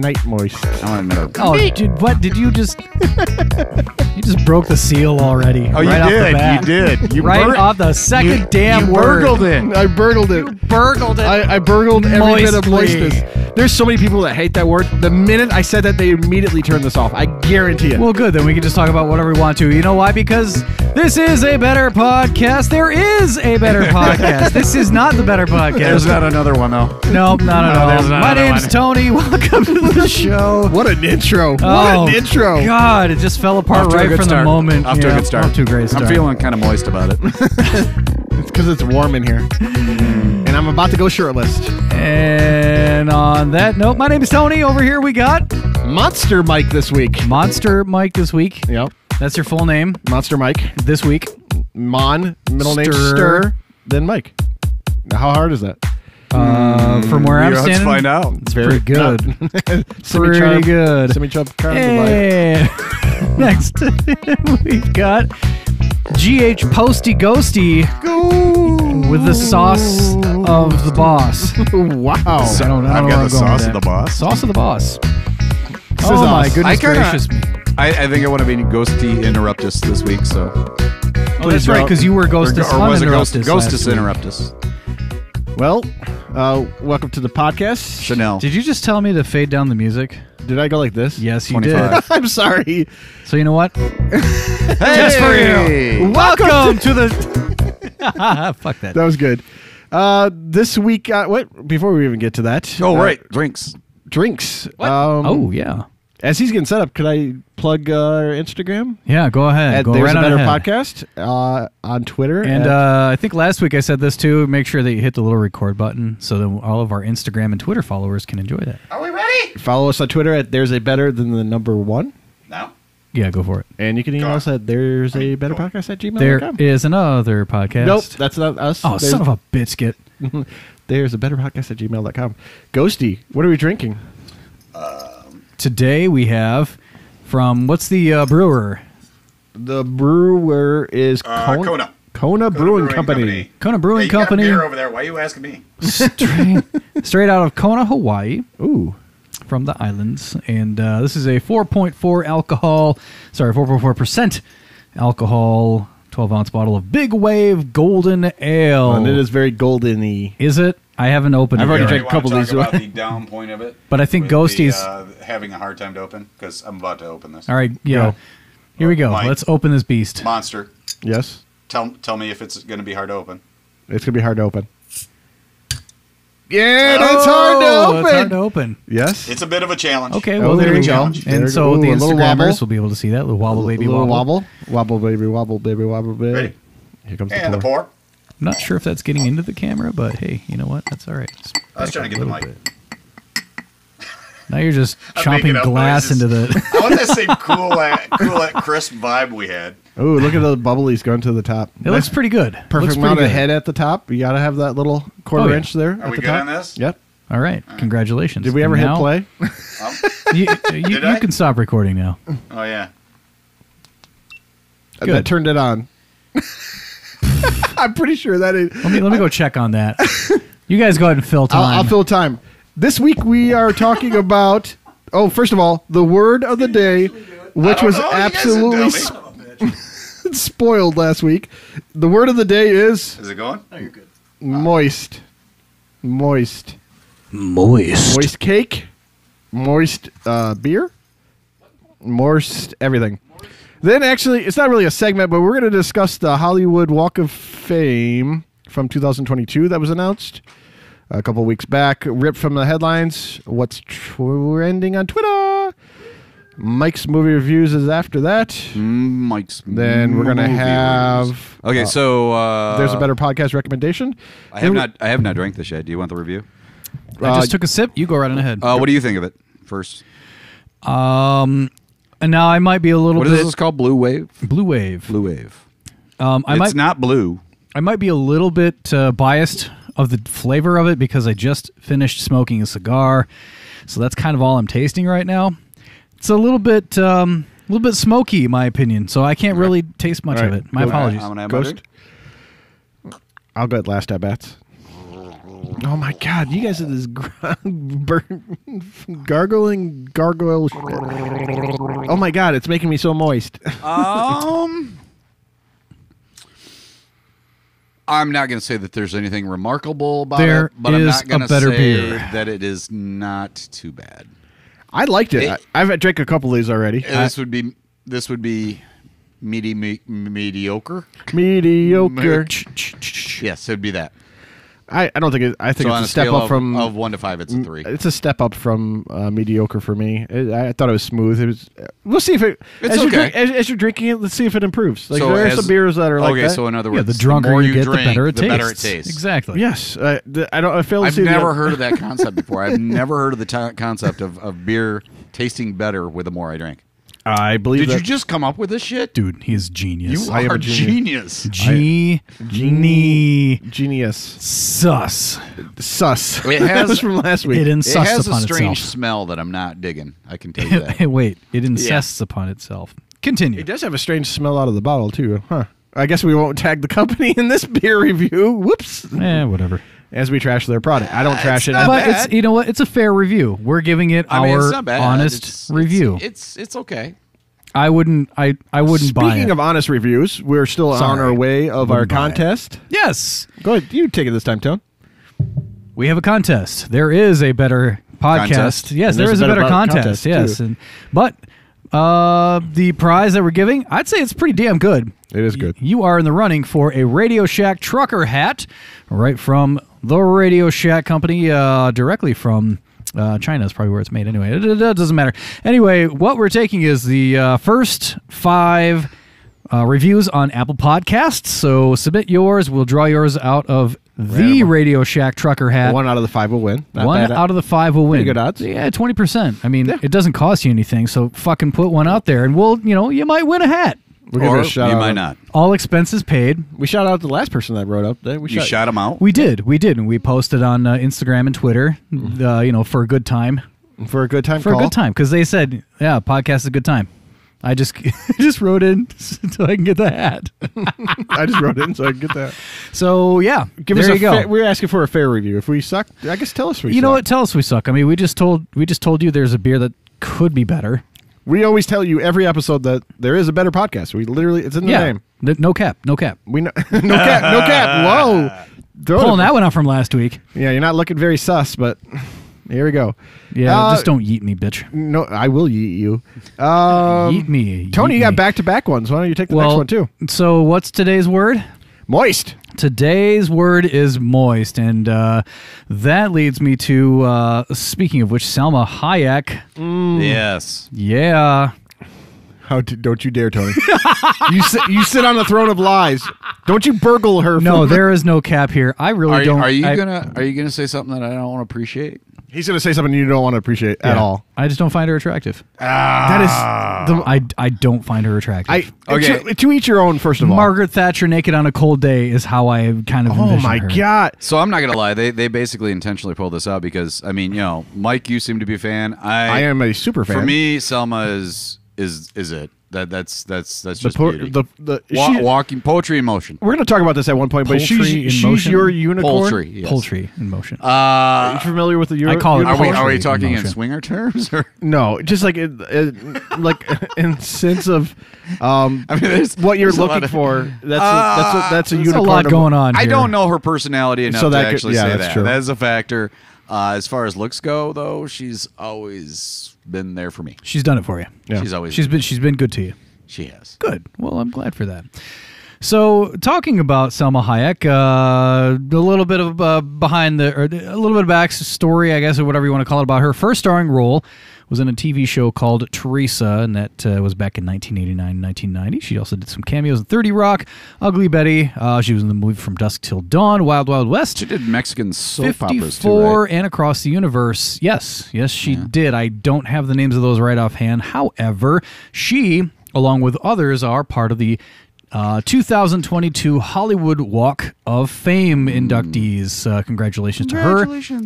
night moist. I want to know. Oh, dude, what did you just? You just broke the seal already. Oh, you right did. Off the bat. You did. You right off the second damn word. burgled it. I burgled it. You burgled it. I burgled every bit of Moistly. moistness. There's so many people that hate that word. The minute I said that, they immediately turned this off. I guarantee it. Well, good. Then we can just talk about whatever we want to. You know why? Because this is a better podcast. There is a better podcast. This is not the better podcast. There's not another one, though. Nope, not at all. there's not My another name's one. Tony. Welcome to the show. What an intro. What Oh, an intro. God, it just fell Off apart to a right good from start. the moment. Off to a good start. Off to a great start. I'm feeling kind of moist about it. It's because it's warm in here. And I'm about to go shirtless. And on that note, my name is Tony. Over here we got Monster Mike this week. Monster Mike this week. Yep. That's your full name Monster Mike. this week. Mon, middle name Stir. Stir, then Mike. Now, how hard is that? From where I'm Let's standing, find out. it's pretty good. Semi-chub, Pretty good. Semi-chub And next, we've got GH Posty Ghosty with the sauce of the boss. Wow. I don't know I've where got I'm the going with sauce of that. the boss. Sauce of the boss. Scissors. Oh my goodness I kinda- gracious me. I think I want to be Ghosty Interruptus this week, so. Oh, that's right, because you were Ghostus Or was it Uninterruptus Ghostus last week. Interruptus? Well, welcome to the podcast. Chanel. Did you just tell me to fade down the music? Did I go like this? Yes, you 25. I'm sorry. did. So you know what? Just for you. Welcome to the... Fuck that. That was good. This week, what? Before we even get to that. Oh, right. Drinks. Drinks. What? Oh, yeah. As he's getting set up, could I plug our Instagram? Yeah, go ahead. Go There's right a on Better ahead. Podcast on Twitter. And I think last week I said this too. Make sure that you hit the little record button so that all of our Instagram and Twitter followers can enjoy that. Are we ready? follow us on Twitter at There's a Better Than the number 1. No. Yeah, go for it. And you can email us at There's a Better Podcast at gmail.com. There is another podcast. Nope, that's not us. Oh, son of a biscuit. There's a Better Podcast at gmail.com. Ghosty, what are we drinking? Today we have from, what's the brewer? The brewer is Kona. Kona Brewing Company. Kona Brewing Hey, you got a Company. beer over there. Why are you asking me? Straight out of Kona, Hawaii. Ooh. From the islands. And this is a 4.4% alcohol, 12-ounce bottle of Big Wave Golden Ale. And it is very golden-y. Is it? I haven't opened I've it already yet. drank a couple of these. About the down point of it. But I think with Ghosty's... having a hard time to open because I'm about to open this. All right, yeah. Go. Here we go. Mike. Let's open this beast. Monster. Yes. Tell me if it's going to be hard to open. It's going to be hard to open. Yeah, that's hard to open. It's hard to open. Yes. It's a bit of a challenge. Okay, Oh, well, there there you we go. go. And There so we go. the Ooh, a little Instagrammers wobble. will be able to see that. Little wobble, baby, little wobble. wobble. Wobble, baby, wobble, baby, wobble, baby. Ready? Here comes And the the pour. pour. I'm not sure if that's getting into the camera, but hey, you know what? That's all right. Just I was back trying to up get a the little mic. bit. Now you're just I'm making chomping up glass noises. into the... I want that same cool, crisp vibe we had. Oh, look at the bubblies going to the top. It looks pretty good. Perfect Looks pretty amount of good. head at the top. You got to have that little quarter Oh, yeah. inch there Are at we the good top. on this? Yep. All right. Congratulations. Did we ever And hit now- play? You Did I? can stop recording now. Oh, yeah. Good. That turned it on. I'm pretty sure that is. Let me go check on that. You guys go ahead and fill time. I'll fill time. This week we are talking about. Oh, first of all, the word of the day, which was absolutely spoiled last week. The word of the day is Is it going? Oh, you're good. moist. Moist. Moist. Moist cake. Moist beer. Moist everything. Then actually, it's not really a segment, but we're going to discuss the Hollywood Walk of Fame from 2022 that was announced a couple weeks back. Ripped from the headlines. What's trending on Twitter? Mike's movie reviews is after that. Mike's. Then we're going to have... Okay, so There's a better podcast recommendation. I have not drank this yet. Do you want the review? I just took a sip. You go right on ahead. What do you think of it first? And now I might be a little What bit is this called? Blue Wave. Blue Wave. Blue Wave. It's not blue. I might be a little bit biased of the flavor of it because I just finished smoking a cigar, so that's kind of all I'm tasting right now. It's a little bit smoky, in my opinion, so I can't really taste much of it. My apologies. I'm gonna have Ghost. I'll go at last at bats. Oh my God! You guys are this gargling gargoyle shit. Oh my God! It's making me so moist. I'm not going to say that there's anything remarkable about it, but I'm not going to say that it is not too bad. I liked it. I've drank a couple of these already. This would be mediocre. Mediocre. Yes, it'd be that. I don't think I think so it's a step up from of 1 to 5. It's a 3. It's a step up from mediocre for me. I thought it was smooth. It was. We'll see if it. It's okay. As you're drinking it, let's see if it improves. Like there are some beers that are like that. Okay, so in other words, the drunker more you get, drink, the better it tastes. Exactly. Yes, I don't. I fail to I've see never heard of that concept before. I've never heard of the concept of beer tasting better with the more I drink. I believe. Did you just come up with this shit? Dude, he's genius. You are a genius. Genius. Sus. It has was from last week. It It insists has a upon strange itself. smell that I'm not digging. I can tell you that. Wait, it insists upon itself. Continue. It does have a strange smell out of the bottle too, huh? I guess we won't tag the company in this beer review. Whoops. Whatever. As we trash their product, I don't trash it. not But bad. it's, you know what? It's a fair review. We're giving it It's our not bad. honest review. It's okay. I wouldn't buy Speaking it. of honest reviews, we're still on Sorry. our way of our Wouldn't buy it. contest. Yes. Go ahead, you take it this time, Tone. We have a contest. There is a better podcast. Contest? Yes, And there there's is a a better better contest. contest, Yes, but the prize that we're giving, I'd say it's pretty damn good. It is good. You are in the running for a Radio Shack trucker hat, right from the Radio Shack company, directly from China is probably where it's made anyway. It doesn't matter. Anyway, what we're taking is the first 5 reviews on Apple Podcasts. So submit yours. We'll draw yours out of the Radio Shack trucker hat. 1 out of the 5 will win. Not One bad. out of the 5 will win. Pretty good odds. Yeah, 20%. I mean, Yeah. it doesn't cost you anything, so fucking put one out there, and you might win a hat. We're giving Or a shout you out. might not. All expenses paid. We shout out the last person that wrote up. You shot him out? We did, and we posted on Instagram and Twitter, for a good time. for a good time. For a good time, because they said, yeah, podcast is a good time. I just just wrote in so I can get the hat. I just wrote in so I can get that. So yeah, Give there us you go. we're asking for a fair review. If we suck, I guess tell us we suck. You know what? Tell us we suck. I mean, we just told you there's a beer that could be better. We always tell you every episode that there is a better podcast. We literally, it's in the name. No cap. We know, no cap. Whoa, Pulling that one out from last week. Yeah, you're not looking very sus, but here we go. Yeah, just don't yeet me, bitch. No, I will yeet you. Yeet me. Tony, yeet you got me. back-to-back ones. Why don't you take the next one too? So what's today's word? Moist. Today's word is moist, and that leads me to, speaking of which, Salma Hayek. Yes. Yeah. Don't you dare, Tony. you sit on the throne of lies. Don't you burgle her. No, there is no cap here. I really don't. Are you gonna say something that I don't want to appreciate? He's going to say something you don't want to appreciate at all. I just don't find her attractive. That is I don't find her attractive. Okay. To each your own, first of all. Margaret Thatcher naked on a cold day is how I kind of Oh envision my her. God. So I'm not gonna lie. They basically intentionally pulled this out because Mike, you seem to be a fan. I am a super fan. For me, Selma is it. That's just beauty. Walking poetry in motion. We're going to talk about this at one point, but Poultry in she's motion? your unicorn. Poultry. Yes. Poultry in motion. Are you familiar with the I call it unicorn? Are we Poultry talking in in motion. swinger terms? Or? No, just like in sense of what you're there's a lot looking of- for. That's a There's unicorn. a lot going on I here. don't know her personality enough So to that could- actually yeah, say that's that. true. That is a factor. As far as looks go, though, she's always been there for me. She's done it for you. Yeah. She's been good to you. She has. Good. Well, I'm glad for that. So, talking about Salma Hayek, a little bit of a little bit of backstory, I guess, or whatever you want to call it, about her first starring role was in a TV show called Teresa, and that was back in 1989, 1990. She also did some cameos in 30 Rock, Ugly Betty. She was in the movie From Dusk Till Dawn, Wild Wild West. She did Mexican soap operas too, 54 right? and Across the Universe. Yes, she did. I don't have the names of those right offhand. However, she, along with others, are part of the 2022 Hollywood Walk of Fame inductees. Congratulations to her.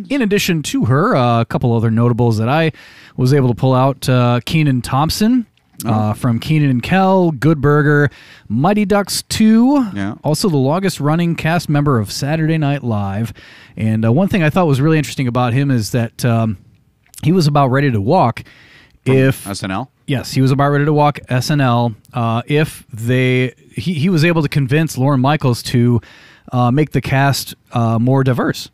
In addition to her, a couple other notables that I was able to pull out. Keenan Thompson from Keenan and Kel, Good Burger, Mighty Ducks 2, also the longest-running cast member of Saturday Night Live. And one thing I thought was really interesting about him is that he was about ready to walk if... SNL? Yes, he was about ready to walk SNL if he was able to convince Lorne Michaels to make the cast more diverse.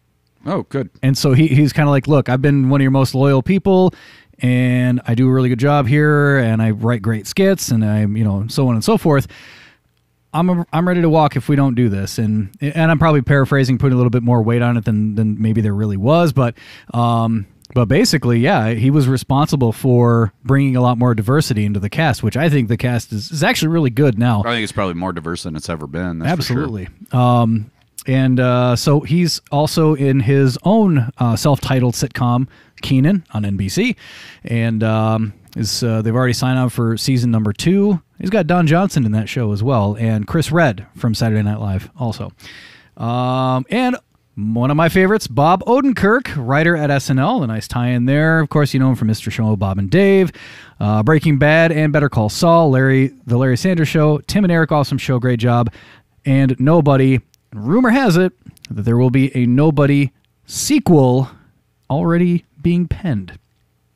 Oh, good. And so he's kind of like, look, I've been one of your most loyal people, and I do a really good job here, and I write great skits, and I, so on and so forth. I'm ready to walk if we don't do this, and I'm probably paraphrasing, putting a little bit more weight on it than maybe there really was, but basically, yeah, he was responsible for bringing a lot more diversity into the cast, which I think the cast is actually really good now. I think it's probably more diverse than it's ever been. That's Absolutely. For sure. And so he's also in his own self-titled sitcom, Keenan, on NBC. And they've already signed on for season number 2. He's got Don Johnson in that show as well. And Chris Redd from Saturday Night Live also. And one of my favorites, Bob Odenkirk, writer at SNL. A nice tie-in there. Of course, you know him from Mr. Show, Bob and Dave, Breaking Bad, and Better Call Saul, The Larry Sanders Show, Tim and Eric, awesome show, great job. And Nobody... Rumor has it that there will be a Nobody sequel already being penned.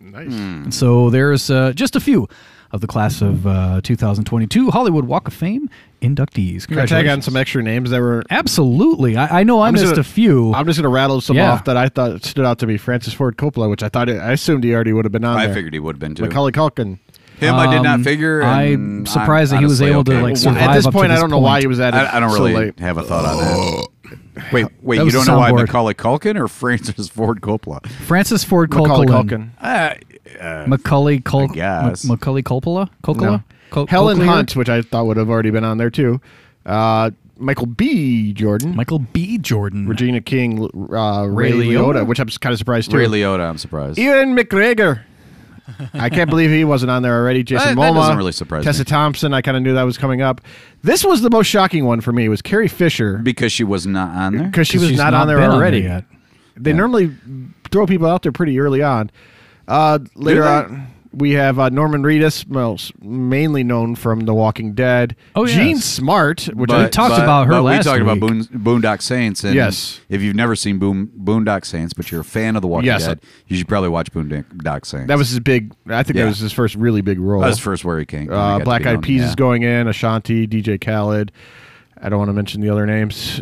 Nice. And so there's just a few of the class of 2022 Hollywood Walk of Fame inductees. Can I tag on some extra names that were... Absolutely. I know I missed a few. I'm just going to rattle some off that I thought stood out to me. Francis Ford Coppola, which I assumed he already would have been on there. I figured he would have been, too. Macaulay Culkin. Him, I did not figure. I'm surprised that he was able to survive. At this point, I don't know why he was at it. I don't really late. have a thought on that. Wait, That you don't was know why soundboard. Macaulay Culkin or Francis Ford Coppola? Francis Ford Macaulay Culkin. Macaulay Culkin. I guess. Macaulay Coppola? Coppola? No. Helen Hunt, which I thought would have already been on there, too. Michael B. Jordan. Michael B. Jordan. Regina King. Ray Liotta, which I'm kind of surprised, too. Ray Liotta, I'm surprised. Ian McGregor. I can't believe he wasn't on there already. Jason Momoa. That doesn't really surprise Tessa me. Thompson, I kind of knew that was coming up. This was the most shocking one for me, was Carrie Fisher. Because she was not on there? Because she was she's not on there been already. yet. They normally throw people out there pretty early on. Later on, we have Norman Reedus, mainly known from The Walking Dead. Oh, yes. Jean Smart, which we talked about her last week. We talked week. about Boondock Saints. And yes. If you've never seen Boondock Saints, but you're a fan of The Walking Yes. Dead, you should probably watch Boondock Saints. That was his big, I think that was his first really big role. That was first where he came. Black Eyed Peas is going in, Ashanti, DJ Khaled. I don't want to mention the other names.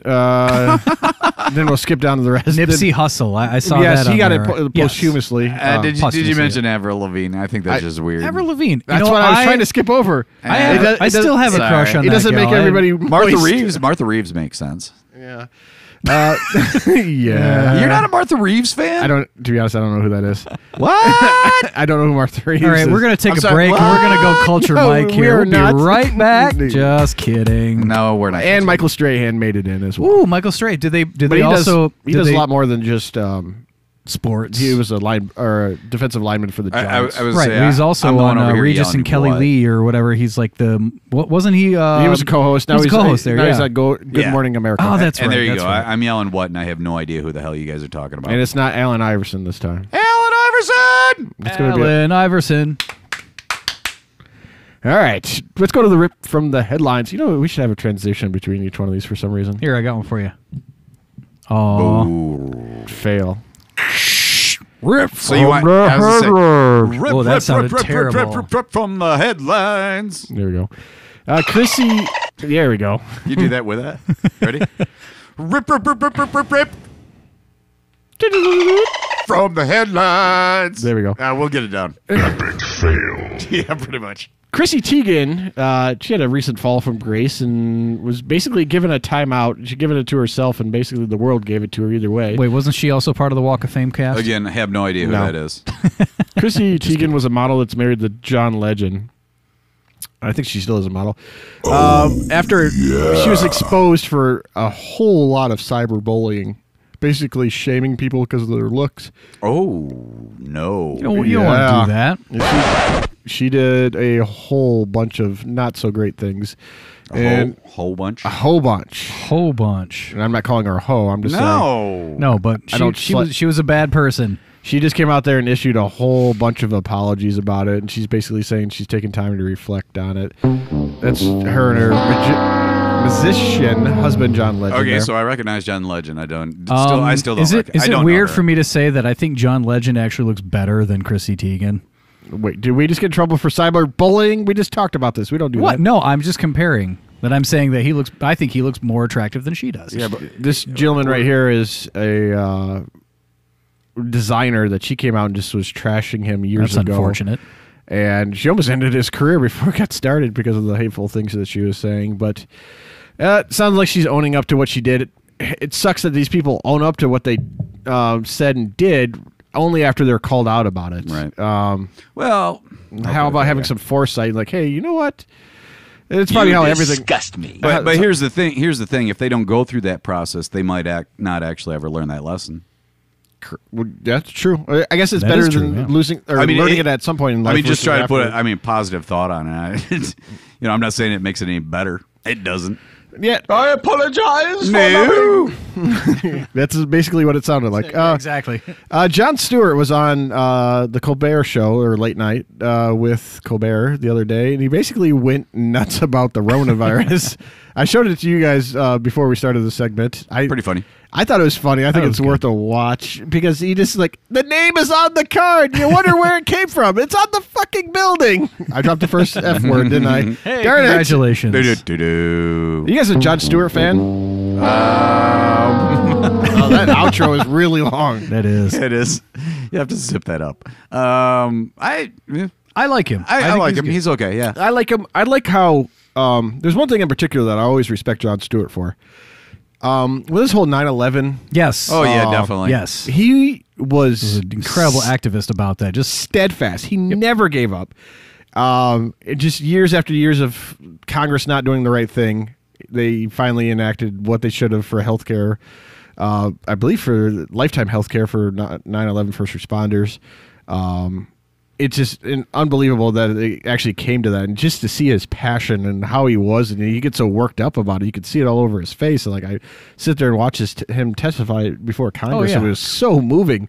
Then we'll skip down to the rest. Nipsey Hussle. I saw that. Yes, he got there. it posthumously. Did you mention Avril Lavigne? I think that's just weird. Avril Lavigne. That's what I was trying to skip over. I still have a crush on it that doesn't gal. make everybody Martha Reeves makes sense. Yeah. Yeah. You're not a Martha Reeves fan? To be honest, I don't know who that is. What? I don't know who Martha Reeves is. All right, we're going to take a sorry, break, what? and we're going to go culture No, Mike here. we're We'll not. be right back. Just kidding. No, we're not. And Michael Strahan made it in as well. Ooh, Michael Strait. Did they But he also... he does a lot more than just sports. he was a defensive lineman for the Giants. I was Right, say, he's also I'm the one on over here Regis yelling, and Kelly what? Lee or whatever. He's like wasn't he? He was a co-host. Now he's a co-host there, Now he's yeah. like Good Morning America. Oh, that's And right. there you that's go. right. I'm yelling what, and I have no idea who the hell you guys are talking about. And it's not Allen Iverson this time. Allen Iverson! It's gonna be Allen Iverson. all right. Let's go to the rip from the headlines. You know, we should have a transition between each one of these for some reason. Here, I got one for you. Oh, Ooh. Fail. rip So you want rip, Oh, that rip, sounded rip, terrible. Rip, rip, rip from the headlines. There we go. Chrissy. There we go. You do that with that? Ready? Rip, rip, rip, rip, rip, rip, rip. From the headlines. There we go. We'll get it done. Epic fail. Yeah, pretty much. Chrissy Teigen, she had a recent fall from grace and was basically given a timeout. She'd given it to herself, and basically the world gave it to her either way. Wait, wasn't she also part of the Walk of Fame cast? Again, I have no idea who No. that is. Chrissy Teigen was a model that's married to John Legend. I think she still is a model. After she was exposed for a whole lot of cyberbullying basically shaming people because of their looks. Oh, no. You don't want to do that. She did a whole bunch of not so great things. A whole bunch? A whole bunch. Whole bunch. And I'm not calling her a hoe. I'm just saying. No, but she was a bad person. She just came out there and issued a whole bunch of apologies about it, and she's basically saying she's taking time to reflect on it. That's her and her musician husband, John Legend. Okay, there. so I recognize John Legend. I still don't. Is it weird for me to say that I think John Legend actually looks better than Chrissy Teigen? Wait, did we just get in trouble for cyberbullying? We just talked about this. We don't do that. No, I'm just comparing. That I'm saying that I think he looks more attractive than she does. Yeah, but this gentleman right here is a designer that she came out and just was trashing him years ago. That's unfortunate. And she almost ended his career before it got started because of the hateful things that she was saying. But it sounds like she's owning up to what she did. It sucks that these people own up to what they said and did only after they're called out about it. Right. Well, how about having some foresight? Like, hey, you know what? It's probably how everything disgust me. But here's the thing. Here's the thing. If they don't go through that process, they might not actually ever learn that lesson. Well, that's true. I guess it's better than losing or learning it at some point in life. Just try to put positive thought on it. I'm not saying it makes it any better. It doesn't. Yeah, I apologize. No. That's basically what it sounded like. Exactly. Jon Stewart was on the Colbert Show or late night with Colbert the other day, and he basically went nuts about the coronavirus. I showed it to you guys before we started the segment. Pretty funny. I thought it was funny. I think it's worth a watch because he just the name is on the card. You wonder where it came from. It's on the fucking building. I dropped the first F word, didn't I? Hey, congratulations. You guys a Jon Stewart fan? That outro is really long. That is. It is. You have to zip that up. I like him. I like him. He's okay. Yeah. I like him. I like how there's one thing in particular that I always respect Jon Stewart for. With this whole 9/11. Yes. Oh yeah, definitely. Yes. He was an incredible activist about that. Just steadfast. He never gave up. Just years after years of Congress not doing the right thing, they finally enacted what they should have for healthcare. I believe for lifetime healthcare for 9/11 first responders. It's just unbelievable that it actually came to that, and just to see his passion and how he was, and he gets so worked up about it. You could see it all over his face. And I sit there and watch him testify before Congress. It was so moving.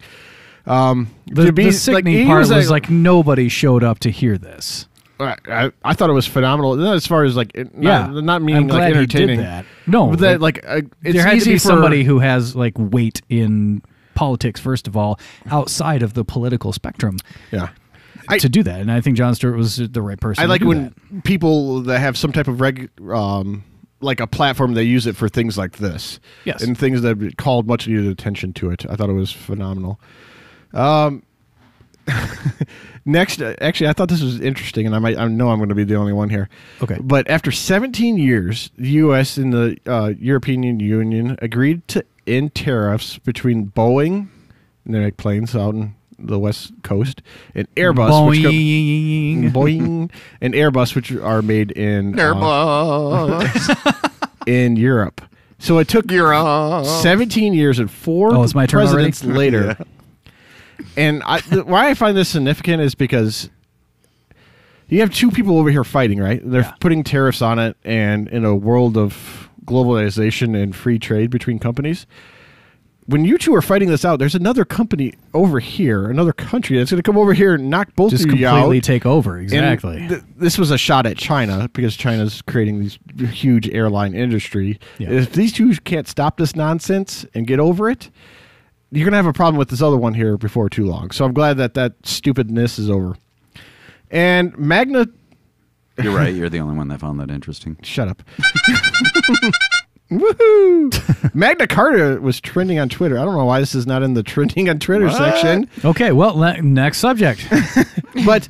The sickening part was nobody showed up to hear this. I thought it was phenomenal. Not as far as not meaning entertaining. He did that. No, but that it's there had easy to be for somebody who has weight in politics. First of all, outside of the political spectrum. Yeah. To do that, and I think Jon Stewart was the right person. I like when people that have some type of like a platform, they use it for things like this. Yes, and things that called much needed attention to it. I thought it was phenomenal. Next, actually, I thought this was interesting, and I know I'm going to be the only one here. Okay, but after 17 years, the U.S. and the European Union agreed to end tariffs between Boeing, and they make planes out in the West Coast, and Airbus, Boeing, and Airbus, which are made in in Europe. So it took 17 years and four presidents later. Yeah. And why I find this significant is because you have two people over here fighting, right? They're putting tariffs on it, and in a world of globalization and free trade between companies, when you two are fighting this out, there's another company over here, another country that's going to come over here and knock both of you out. Just completely take over, exactly. This was a shot at China because China's creating these huge airline industry. Yeah. If these two can't stop this nonsense and get over it, you're going to have a problem with this other one here before too long. So I'm glad that stupidness is over. And Magna... You're right. You're the only one that found that interesting. Shut up. Woohoo! Magna Carta was trending on Twitter. I don't know why this is not in the trending on Twitter section. Okay, well, next subject. But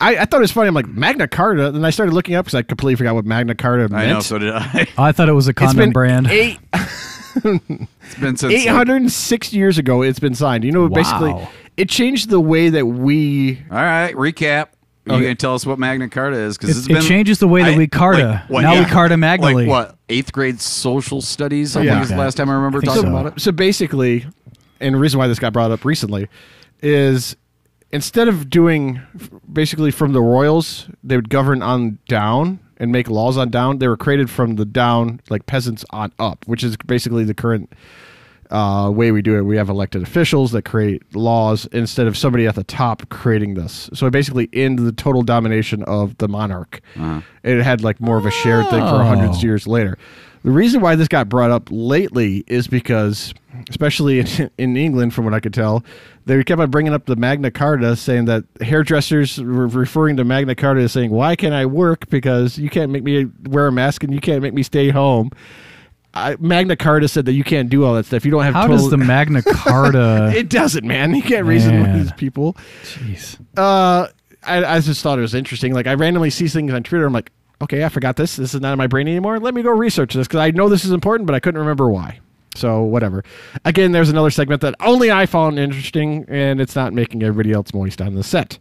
I thought it was funny. I'm like, Magna Carta? And I started looking up because I completely forgot what Magna Carta meant. I know, so did I. I thought it was a condom brand. It's been since 806 years ago it's been signed. You know, basically, it changed the way that we... All right, recap. You can tell us what Magna Carta is because it changes the way that we Carta. We Carta Magnally. Like what? 8th grade social studies. I think is the last time I remember talking about it. So basically, and the reason why this got brought up recently is instead of doing basically from the royals, they would govern on down and make laws on down. They were created from the down, like peasants on up, which is basically the current way we do it. We have elected officials that create laws instead of somebody at the top creating this. So it basically ended the total domination of the monarch. It had like more of a shared thing for hundreds of years later. The reason why this got brought up lately is because, especially in England, from what I could tell, they kept on bringing up the Magna Carta, saying that hairdressers were referring to Magna Carta as saying, why can't I work? Because you can't make me wear a mask and you can't make me stay home. Magna Carta said that you can't do all that stuff. You don't have. How does the Magna Carta? It doesn't, man. You can't reason with these people. Jeez. I just thought it was interesting. Like I randomly see things on Twitter. I'm like, okay, I forgot this. This is not in my brain anymore. Let me go research this because I know this is important, but I couldn't remember why. So whatever. Again, there's another segment that only I found interesting, and it's not making everybody else moist on the set.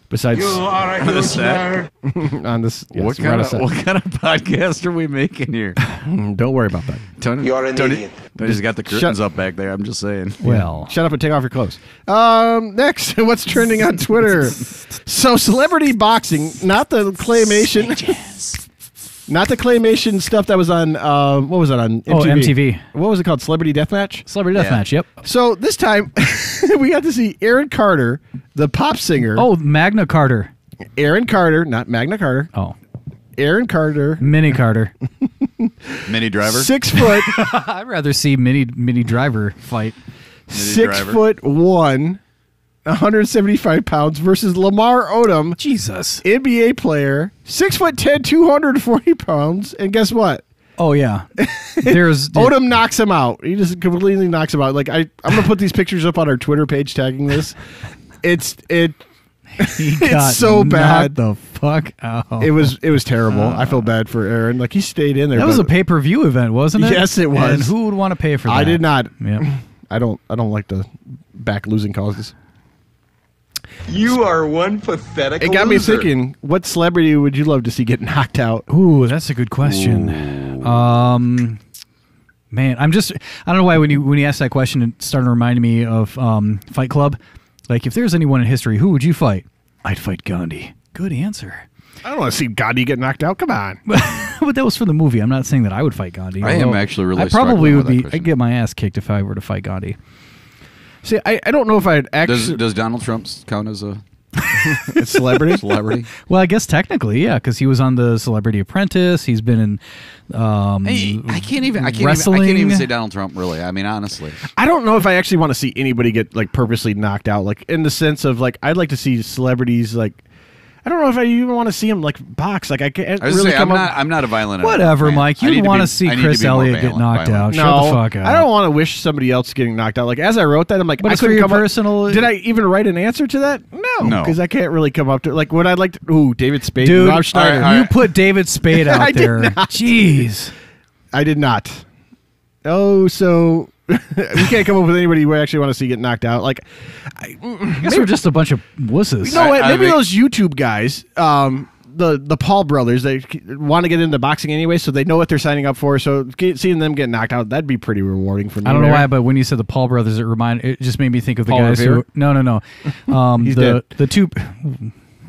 Besides, you are a huge nerd. On this, yes, what kind of podcast are we making here? Don't worry about that. Tony, you are an idiot. Tony's got the curtains up back there. I'm just saying. Well, shut up and take off your clothes. Next, what's trending on Twitter? So, celebrity boxing, not the claymation. Not the claymation stuff that was on, what was that on MTV? Oh, MTV. What was it called? Celebrity Deathmatch? Celebrity Deathmatch, yep. So this time, we got to see Aaron Carter, the pop singer. Oh, Magna Carta. Aaron Carter, not Magna Carta. Oh. Aaron Carter. Mini Carter. Mini driver? 6 foot. I'd rather see mini driver fight. 6'1", 175 pounds versus Lamar Odom. Jesus. NBA player, 6'10", 240 pounds. And guess what? Oh, yeah. Odom knocks him out. He just completely knocks him out. Like I'm going to put these pictures up on our Twitter page tagging this. It's so bad. The fuck out. It was terrible. I feel bad for Aaron. Like he stayed in there. That was a pay-per-view event, wasn't it? Yes, it was. And who would want to pay for that? I did not. Yeah. I don't like to back losing causes. You are one pathetic It got loser. me thinking, what celebrity would you love to see get knocked out? Ooh, that's a good question. Man, I don't know why when you asked that question, it started reminding me of Fight Club. Like, if there's anyone in history, who would you fight? I'd fight Gandhi. Good answer. I don't want to see Gandhi get knocked out. Come on. But that was for the movie. I'm not saying that I would fight Gandhi. I am actually really I probably would be. I'd I'd get my ass kicked if I were to fight Gandhi. See, I don't know if I'd actually... Does Donald Trump count as a celebrity? Celebrity? Well, I guess technically, yeah, because he was on the Celebrity Apprentice. He's been in I can't even say Donald Trump, really. I mean, honestly. I don't know if I actually want to see anybody get like purposely knocked out. Like in the sense of like, I'd like to see celebrities like... I don't know if I even want to see him like box. Like I can't really come up. I'm not a violent. Whatever, fan. Mike. You'd want to see Chris Elliott get knocked out. No, shut the fuck out. I don't want to wish somebody else getting knocked out. Like as I wrote that, I'm like, but I it's for your personal. Did I even write an answer to that? No, because I can't really come up to like what I'd like to. Ooh, David Spade, dude. Rob Schneider. All right. You put David Spade out there. Jeez, I did not. Oh, so. We can't come up with anybody we actually want to see get knocked out. Like, I guess we're just a bunch of wusses. You know what? Maybe those YouTube guys, the Paul brothers, they want to get into boxing anyway, so they know what they're signing up for. So seeing them get knocked out, that'd be pretty rewarding for me. I don't know why, but when you said the Paul brothers, it just made me think of the guys Revere? who. No. He's dead. The two.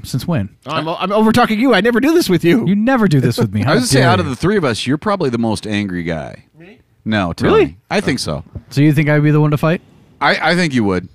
Since when? I'm over talking you. I never do this with you. You never do this with me. I was going to say, out of the three of us, you're probably the most angry guy. Me? No, Tony. Really? I think so. So you think I'd be the one to fight? I think you would.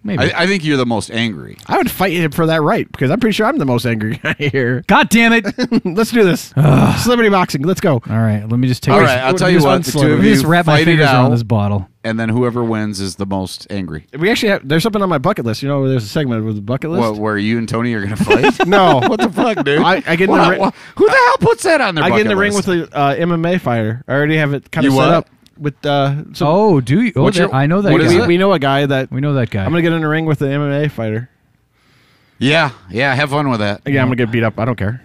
Maybe. I think you're the most angry. I would fight him for that right because I'm pretty sure I'm the most angry guy here. God damn it! Let's do this. Celebrity boxing. Let's go. All right, let me just take. All right, I'll tell you what. The two let of me you just wrap my fight it fingers around out, this bottle, and then whoever wins is the most angry. We actually have. There's something on my bucket list. You know, there's a segment with the bucket list. What, where you and Tony are going to fight? No. What the fuck, dude? I get in the ring. Who the hell puts that on their bucket I get in the ring list? with a MMA fighter. I already have it kind of You set what? up. With oh, do you? Oh, I know that guy. We know a guy that we know that guy. I'm gonna get in the ring with the MMA fighter. Yeah, have fun with that. Yeah, I'm gonna get beat up. I don't care.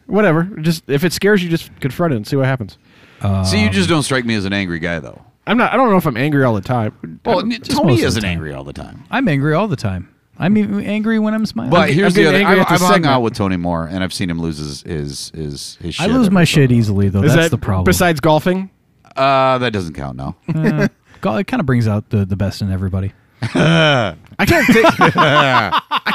Whatever. Just if it scares you, just confront it and see what happens. See, you just don't strike me as an angry guy, though. I'm not. I don't know if I'm angry all the time. Well, Tony isn't angry all the time. I'm angry all the time. I'm angry when I'm smiling. But here's the other. I've hung segment. out with Tony Moore, and I've seen him lose his shit. I lose my shit easily, though. That's the problem. Besides golfing? That doesn't count, no. It kind of brings out the best in everybody. I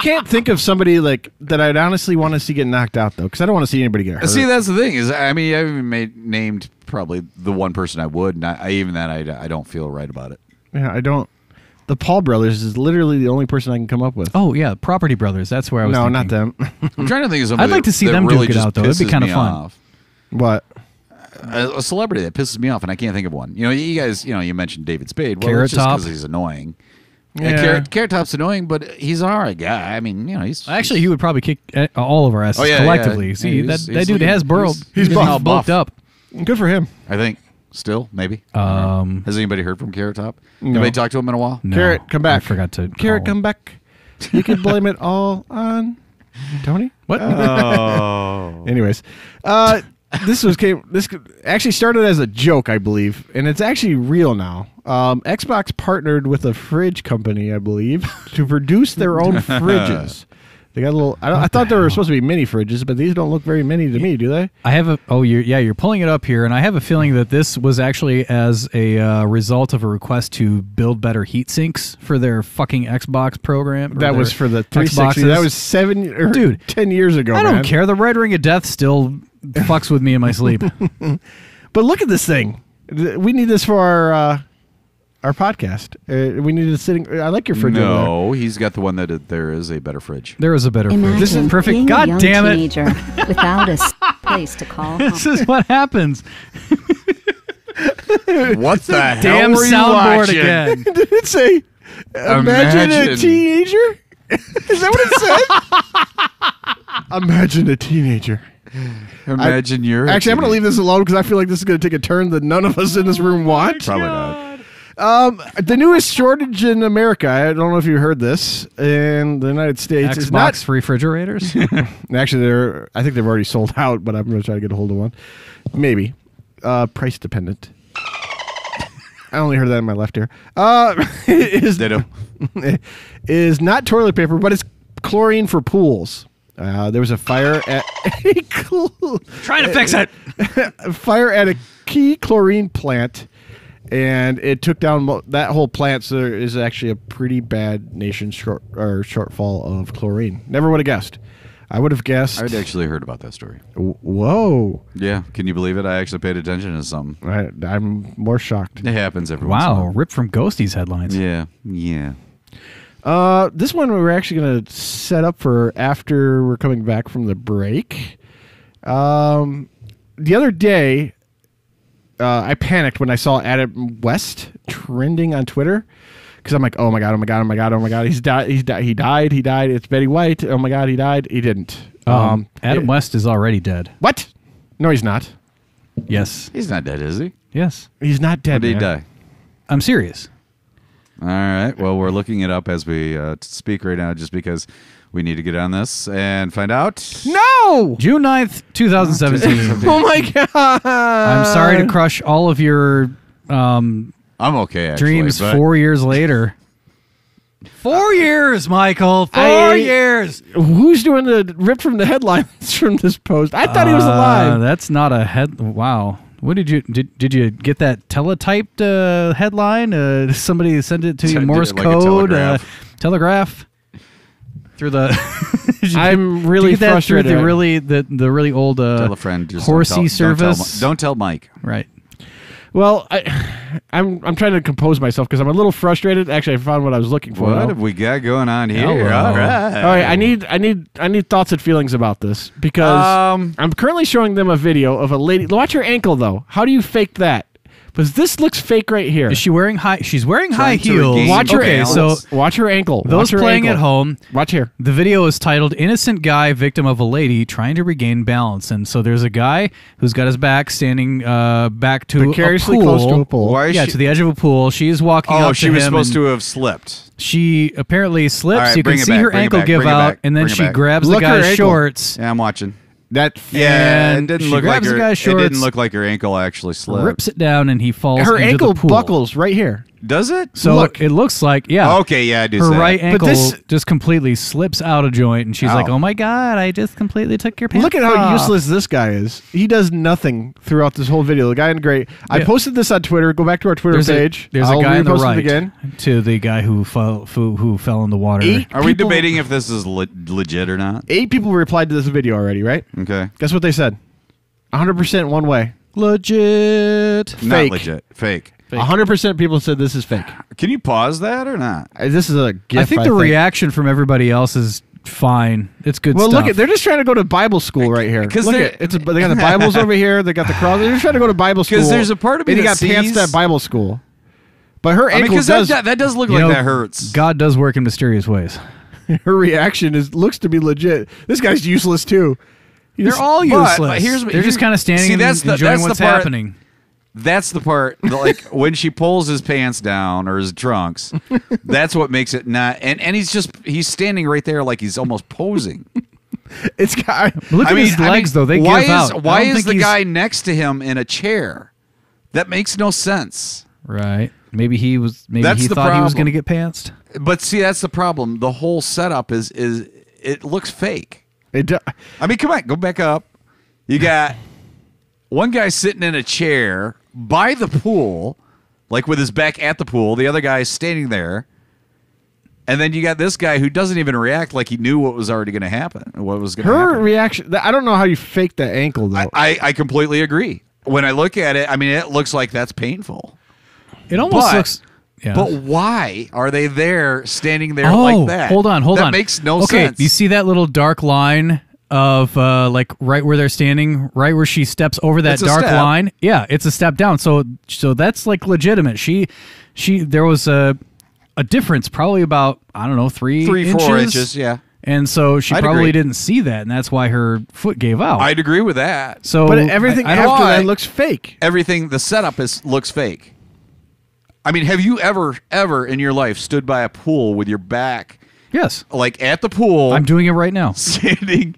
can't think of somebody like that I'd honestly want to see get knocked out, though, because I don't want to see anybody get hurt. See, that's the thing. I haven't named probably the one person I would, and I don't feel right about it. Yeah, I don't. The Paul brothers is literally the only person I can come up with. Oh, yeah, Property Brothers. That's where I was thinking. not them. I'm trying to think of somebody I'd like to see that them really duke it just out, though. It'd be pisses kind of me fun. off. What? A celebrity that pisses me off, and I can't think of one. You guys, you mentioned David Spade. Well, Carrot it's just Top. because he's annoying. Yeah. Carrot Top's annoying, but he's all right guy. I mean, he's... Actually, he would probably kick all of our asses collectively. Yeah. See, Yeah, that dude has burrowed. He's buff. bulked up. Good for him. I think, still, maybe. Has anybody heard from Carrot Top? No. Anybody talked to him in a while? No, Carrot, come back. I forgot to Carrot, call him. come back. You can blame it all on Tony. What? Oh. Anyways, this actually started as a joke, I believe, and it's actually real now. Xbox partnered with a fridge company, I believe, to produce their own fridges. They got a little. I thought they were supposed to be mini fridges, but these don't look very mini to me, do they? I have a. Oh, you're pulling it up here, and I have a feeling that this was actually as a result of a request to build better heat sinks for their fucking Xbox program. That was for the 360. Xboxes. That was 10 years ago. I don't man. care. The Red Ring of Death still fucks with me in my sleep. But look at this thing. We need this for our podcast. We need it sitting. I like your fridge. over No, he's got the one that there is a better fridge. There was a better fridge. This is Imagine perfect. being God a young damn it. teenager without a place to call home. This is what happens. What the hell Damn were you soundboard watching? again. there. Did it say? Imagine a Imagine. teenager. Is that what it said? Imagine a teenager. Imagine you're... Actually, I'm going to leave this alone because I feel like this is going to take a turn that none of us in this room want. Probably not. The newest shortage in America, I don't know if you heard this, in the United States is not... Xbox refrigerators. Actually, I think they've already sold out, but I'm going to try to get a hold of one. Maybe. Price dependent. I only heard that in my left ear. Ditto. Is not toilet paper, but it's chlorine for pools. There was a fire at Trying to fix it. fire at a key chlorine plant, and it took down that whole plant. So there is actually a pretty bad nation shortfall of chlorine. Never would have guessed. I would have guessed. I'd actually heard about that story. Whoa! Yeah, can you believe it? I actually paid attention to something. I'm more shocked. It happens every once in a Wow, while. ripped from Ghosties headlines. Yeah. This one we were actually going to set up for after we're coming back from the break. The other day, I panicked when I saw Adam West trending on Twitter because I'm like, oh my god, he died. It's Betty White. Oh my god, he died. He didn't. Adam West is already dead. What? No, he's not. Yes. He's not dead, is he? Yes. He's not dead. When did he man. die? I'm serious. All right. Well, we're looking it up as we speak right now just because we need to get on this and find out. No. June 9th, 2017. Oh my god. I'm sorry to crush all of your I'm okay, actually. dreams but 4 years later. 4 years, Michael. 4 years. Who's doing the rip from the headlines from this post? I thought he was alive. That's not a head. Wow. What did you you get that teletyped headline? Somebody sent it to you Did Morse it like a code telegraph? through the. I'm really did you get that through frustrated. the really old Tell a friend. Just horsey don't tell service. Don't tell Mike. Right. Well, I'm trying to compose myself because I'm a little frustrated. Actually, I found what I was looking for. What now. have we got going on here? Hello. All right. All right, I need thoughts and feelings about this because I'm currently showing them a video of a lady. Watch her ankle though. How do you fake that? Because this looks fake right here. Is she wearing high? She's wearing high Trying to heels. regain Watch her okay, ankle. so Watch her ankle. those Watch her playing ankle. at home, Watch here. the video is titled "Innocent Guy Victim of a Lady Trying to Regain Balance," and so there's a guy who's got his back standing back to Precariously a pool. close to a pool. Why is Yeah, she? to the edge of a pool. She's walking up Oh, to she was him supposed and to have slipped. She apparently slips. All right, you can bring it see back, her bring it ankle back, give bring it out, back, and then bring it she back. grabs Look the her guy's ankle. shorts. Yeah, I'm watching. That Yeah, And it didn't she look like grabs the her. guy's It didn't shorts, look like her ankle actually slipped. rips it down, and he falls her into ankle the pool. buckles right here. Does it? So it looks like, Okay, yeah, I do. Her say right that. ankle just completely slips out of joint, and she's like, "Oh my god, I just completely took your pants Look at how off." useless this guy is. He does nothing throughout this whole video. The guy in gray. I posted this on Twitter. Go back to our Twitter page. There's a I'll guy on the repost it right again. to the guy who fell in the water. Are we debating if this is legit or not? 8 people replied to this video already, right? Okay. Guess what they said? 100% one way. Legit. Not Fake. legit. Fake. 100% people said this is fake. Can you pause that or not? This is a gift. I think the reaction from everybody else is fine. It's good Well, stuff. look, they're just trying to go to Bible school right here. Look, they're- they got the Bibles over here. They got the cross. They're just trying to go to Bible school. Because there's a part of me and he that got pants sees- at Bible school. But her I mean, ankle because does. that does look You like know, that hurts. God does work in mysterious ways. Her reaction looks to be legit. This guy's useless too. They're all useless. But They're just kind of standing and enjoying what's happening. That's the part, like when she pulls his pants down or his trunks. That's what makes it not. And he's standing right there like he's almost posing. It's got. Look at his legs, though. They give out. Why is the guy next to him in a chair? That makes no sense. Right. Maybe he was. Maybe That's he the thought he was problem. going to get pantsed. But see, that's the problem. The whole setup is it looks fake. I mean, come on, go back up. You got one guy sitting in a chair by the pool, like with his back at the pool. The other guy is standing there. And then you got this guy who doesn't even react like he knew what was already going to happen. What was going to happen. Her reaction. I don't know how you fake that ankle, though. I completely agree. When I look at it, I mean, it looks like that's painful. It almost looks... Yeah. But why are they there, standing there like that? Hold on. That makes no sense. Okay, you see that little dark line of like right where they're standing, right where she steps over that dark line? Yeah, it's a step down. So that's like legitimate. There was a difference, probably about, I don't know, 3 inches. 4 inches, yeah. And so she I'd probably agree. didn't see that, and that's why her foot gave out. I'd agree with that. So but everything I don't after why. that looks fake. Everything, the setup looks fake. I mean, have you ever in your life stood by a pool with your back, Yes. like at the pool? I'm doing it right now. Standing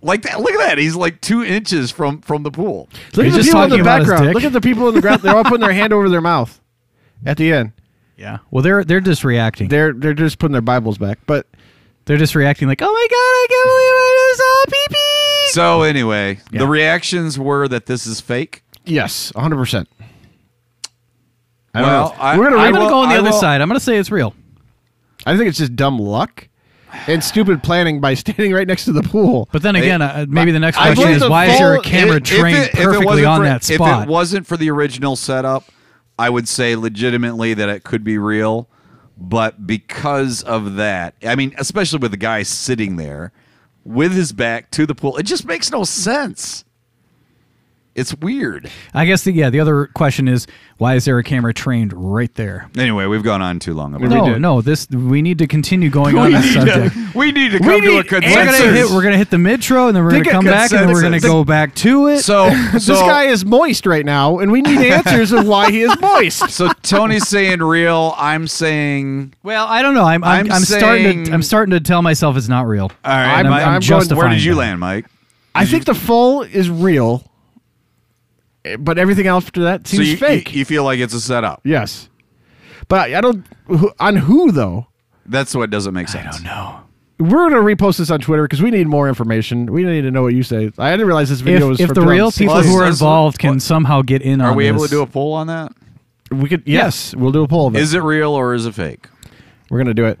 like that. Look at that. He's like 2 inches from the pool. Look at He's the just people in the talking about his background. dick. Look at the people in the ground. They're all putting their hand over their mouth at the end. Yeah. Well, they're just reacting. They're just putting their Bibles back. But They're just reacting like, "Oh my god, I can't believe I just saw pee-pee." So anyway, Yeah. the reactions were that this is fake. yes, 100%. I don't Well, know. I- We're gonna I'm read- going to go on the I other will- side. I'm going to say it's real. I think it's just dumb luck and stupid planning by standing right next to the pool. But then again, maybe the next I question believe is, the why is there a full- camera trained perfectly on that If spot? it wasn't for the original setup, I would say legitimately that it could be real. But because of that, I mean, especially with the guy sitting there with his back to the pool, it just makes no sense. It's weird. I guess the other question is, why is there a camera trained right there? Anyway, we've gone on too long about it. No, we need to continue going on this subject. We need to come to a consensus. We're gonna hit the mid-tro, and then we're gonna Think a come back, and then we're gonna consensus. go back to it. So This guy is moist right now, and we need answers of why he is moist. So Tony's saying real. I'm saying Well, I don't know. I'm starting to tell myself it's not real. all right. And I'm going- justifying Where did you that. land, Mike? I think the full is real, but everything else after that So seems fake. you feel like it's a setup. Yes, but I don't. On who though? That's what doesn't make sense. I don't know. We're gonna repost this on Twitter because we need more information. We need to know what you say. I didn't realize this video was If from the real 2016. people who are Let's- involved can what- somehow get in on Are we able this. to do a poll on that? We could. Yes, we'll do a poll. Of it. Is it real or is it fake? We're gonna do it.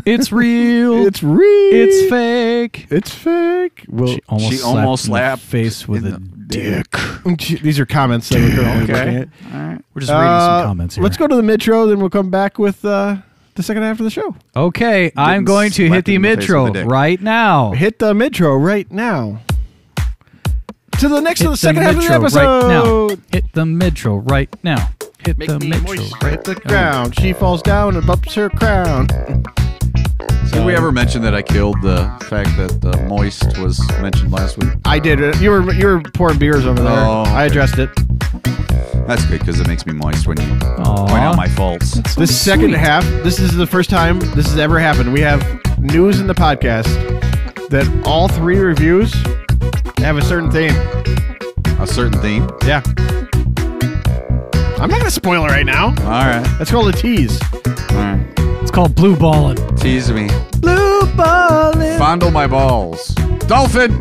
It's real. It's real. It's fake. It's fake. Well, She almost She slapped almost me in the slapped face with in a the dick. these are comments that we're currently looking at. All right. We're just reading some comments here. Let's go to the metro, then we'll come back with the second half of the show. Okay, I'm going to slap hit the him in the face metro with a dick. right now. Hit the metro right now. To the next Hit to the second half of the metro episode. right now. Hit the metro right now. Hit the metro right Hit the ground. She falls down and bumps her crown. Did we ever mention that I killed the fact that moist was mentioned last week? I did. You were pouring beers over there. Oh, I okay. addressed it. That's good because it makes me moist when you Aw. point out my faults. This second half, this is the first time this has ever happened. We have news in the podcast that all 3 reviews have a certain theme. A certain theme. Yeah. I'm not going to spoil it right now. All right. That's called a tease. All right. It's called blue balling. Tease me. Blue balling. Fondle my balls. Dolphin.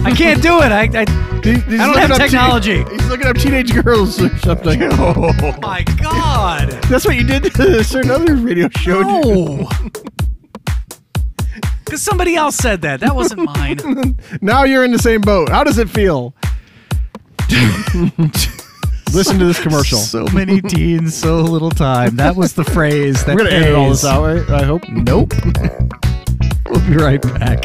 I can't do it. I don't have technology. He's looking up teenage girls or something. Oh my God. That's what you did to a certain other radio show. No. Because somebody else said that. That wasn't mine. Now you're in the same boat. How does it feel? Listen to this commercial. So many teens, so little time. That was the phrase. That We're going to edit all this out, right? I hope. Nope. We'll be right back.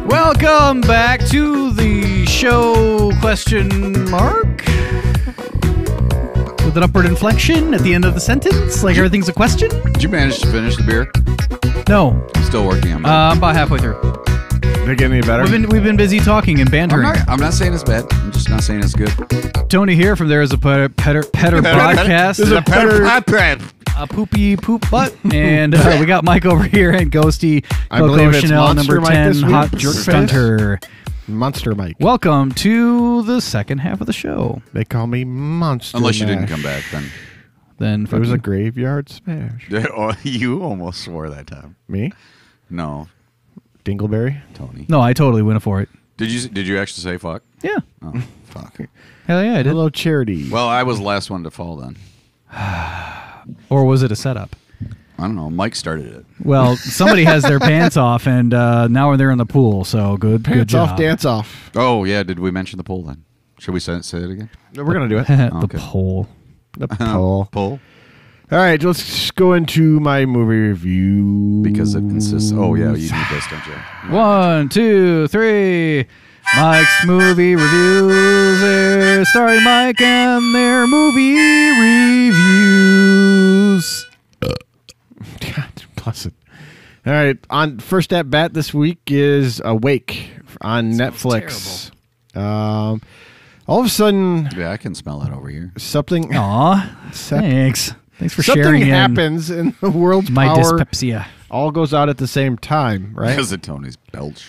Welcome back to the show, question mark? With an upward inflection at the end of the sentence, like everything's a question? Did you manage to finish the beer? No. I'm still working on it. I'm about halfway through. Did it get any better? We've been busy talking and bantering. I'm not saying it's bad. I'm just not saying it's good. Tony here from There Is a Petter Podcast. There's a petter. A poopy poop butt. And we got Mike over here and Ghosty. I Coco believe it's Chanel Monster number Mike 10 this week. Hot Jerk Stunter. Monster Mike. Welcome to the second half of the show. They call me Monster Unless you didn't Mash. come back, then. Then It was a graveyard smash. Oh, you almost swore that time. Me? No, Dingleberry? Tony. No, I totally went for it. Did you actually say fuck? Yeah. Oh, fuck. Hell yeah, I did. Hello, Charity. Well, I was the last one to fall then. Or was it a setup? I don't know. Mike started it. Well, somebody has their pants off, and now they're in the pool, so good Pants job. off, dance off. Oh, yeah. Did we mention the poll then? Should we say it again? We're going to do it. the Okay. pole. The poll. Poll? All right, let's go into my movie review. Because it consists... Oh, yeah. You need this, don't you? 1, 2, 3. Mike's movie reviews. Starring Mike and their movie reviews. God bless it. All right, on first at bat this week is Awake on Netflix. All of a sudden, Yeah, I can smell it over here. something Aw, thanks. Thanks for something sharing happens in the world's my power. dyspepsia. All goes out at the same time, right? Because of Tony's belch.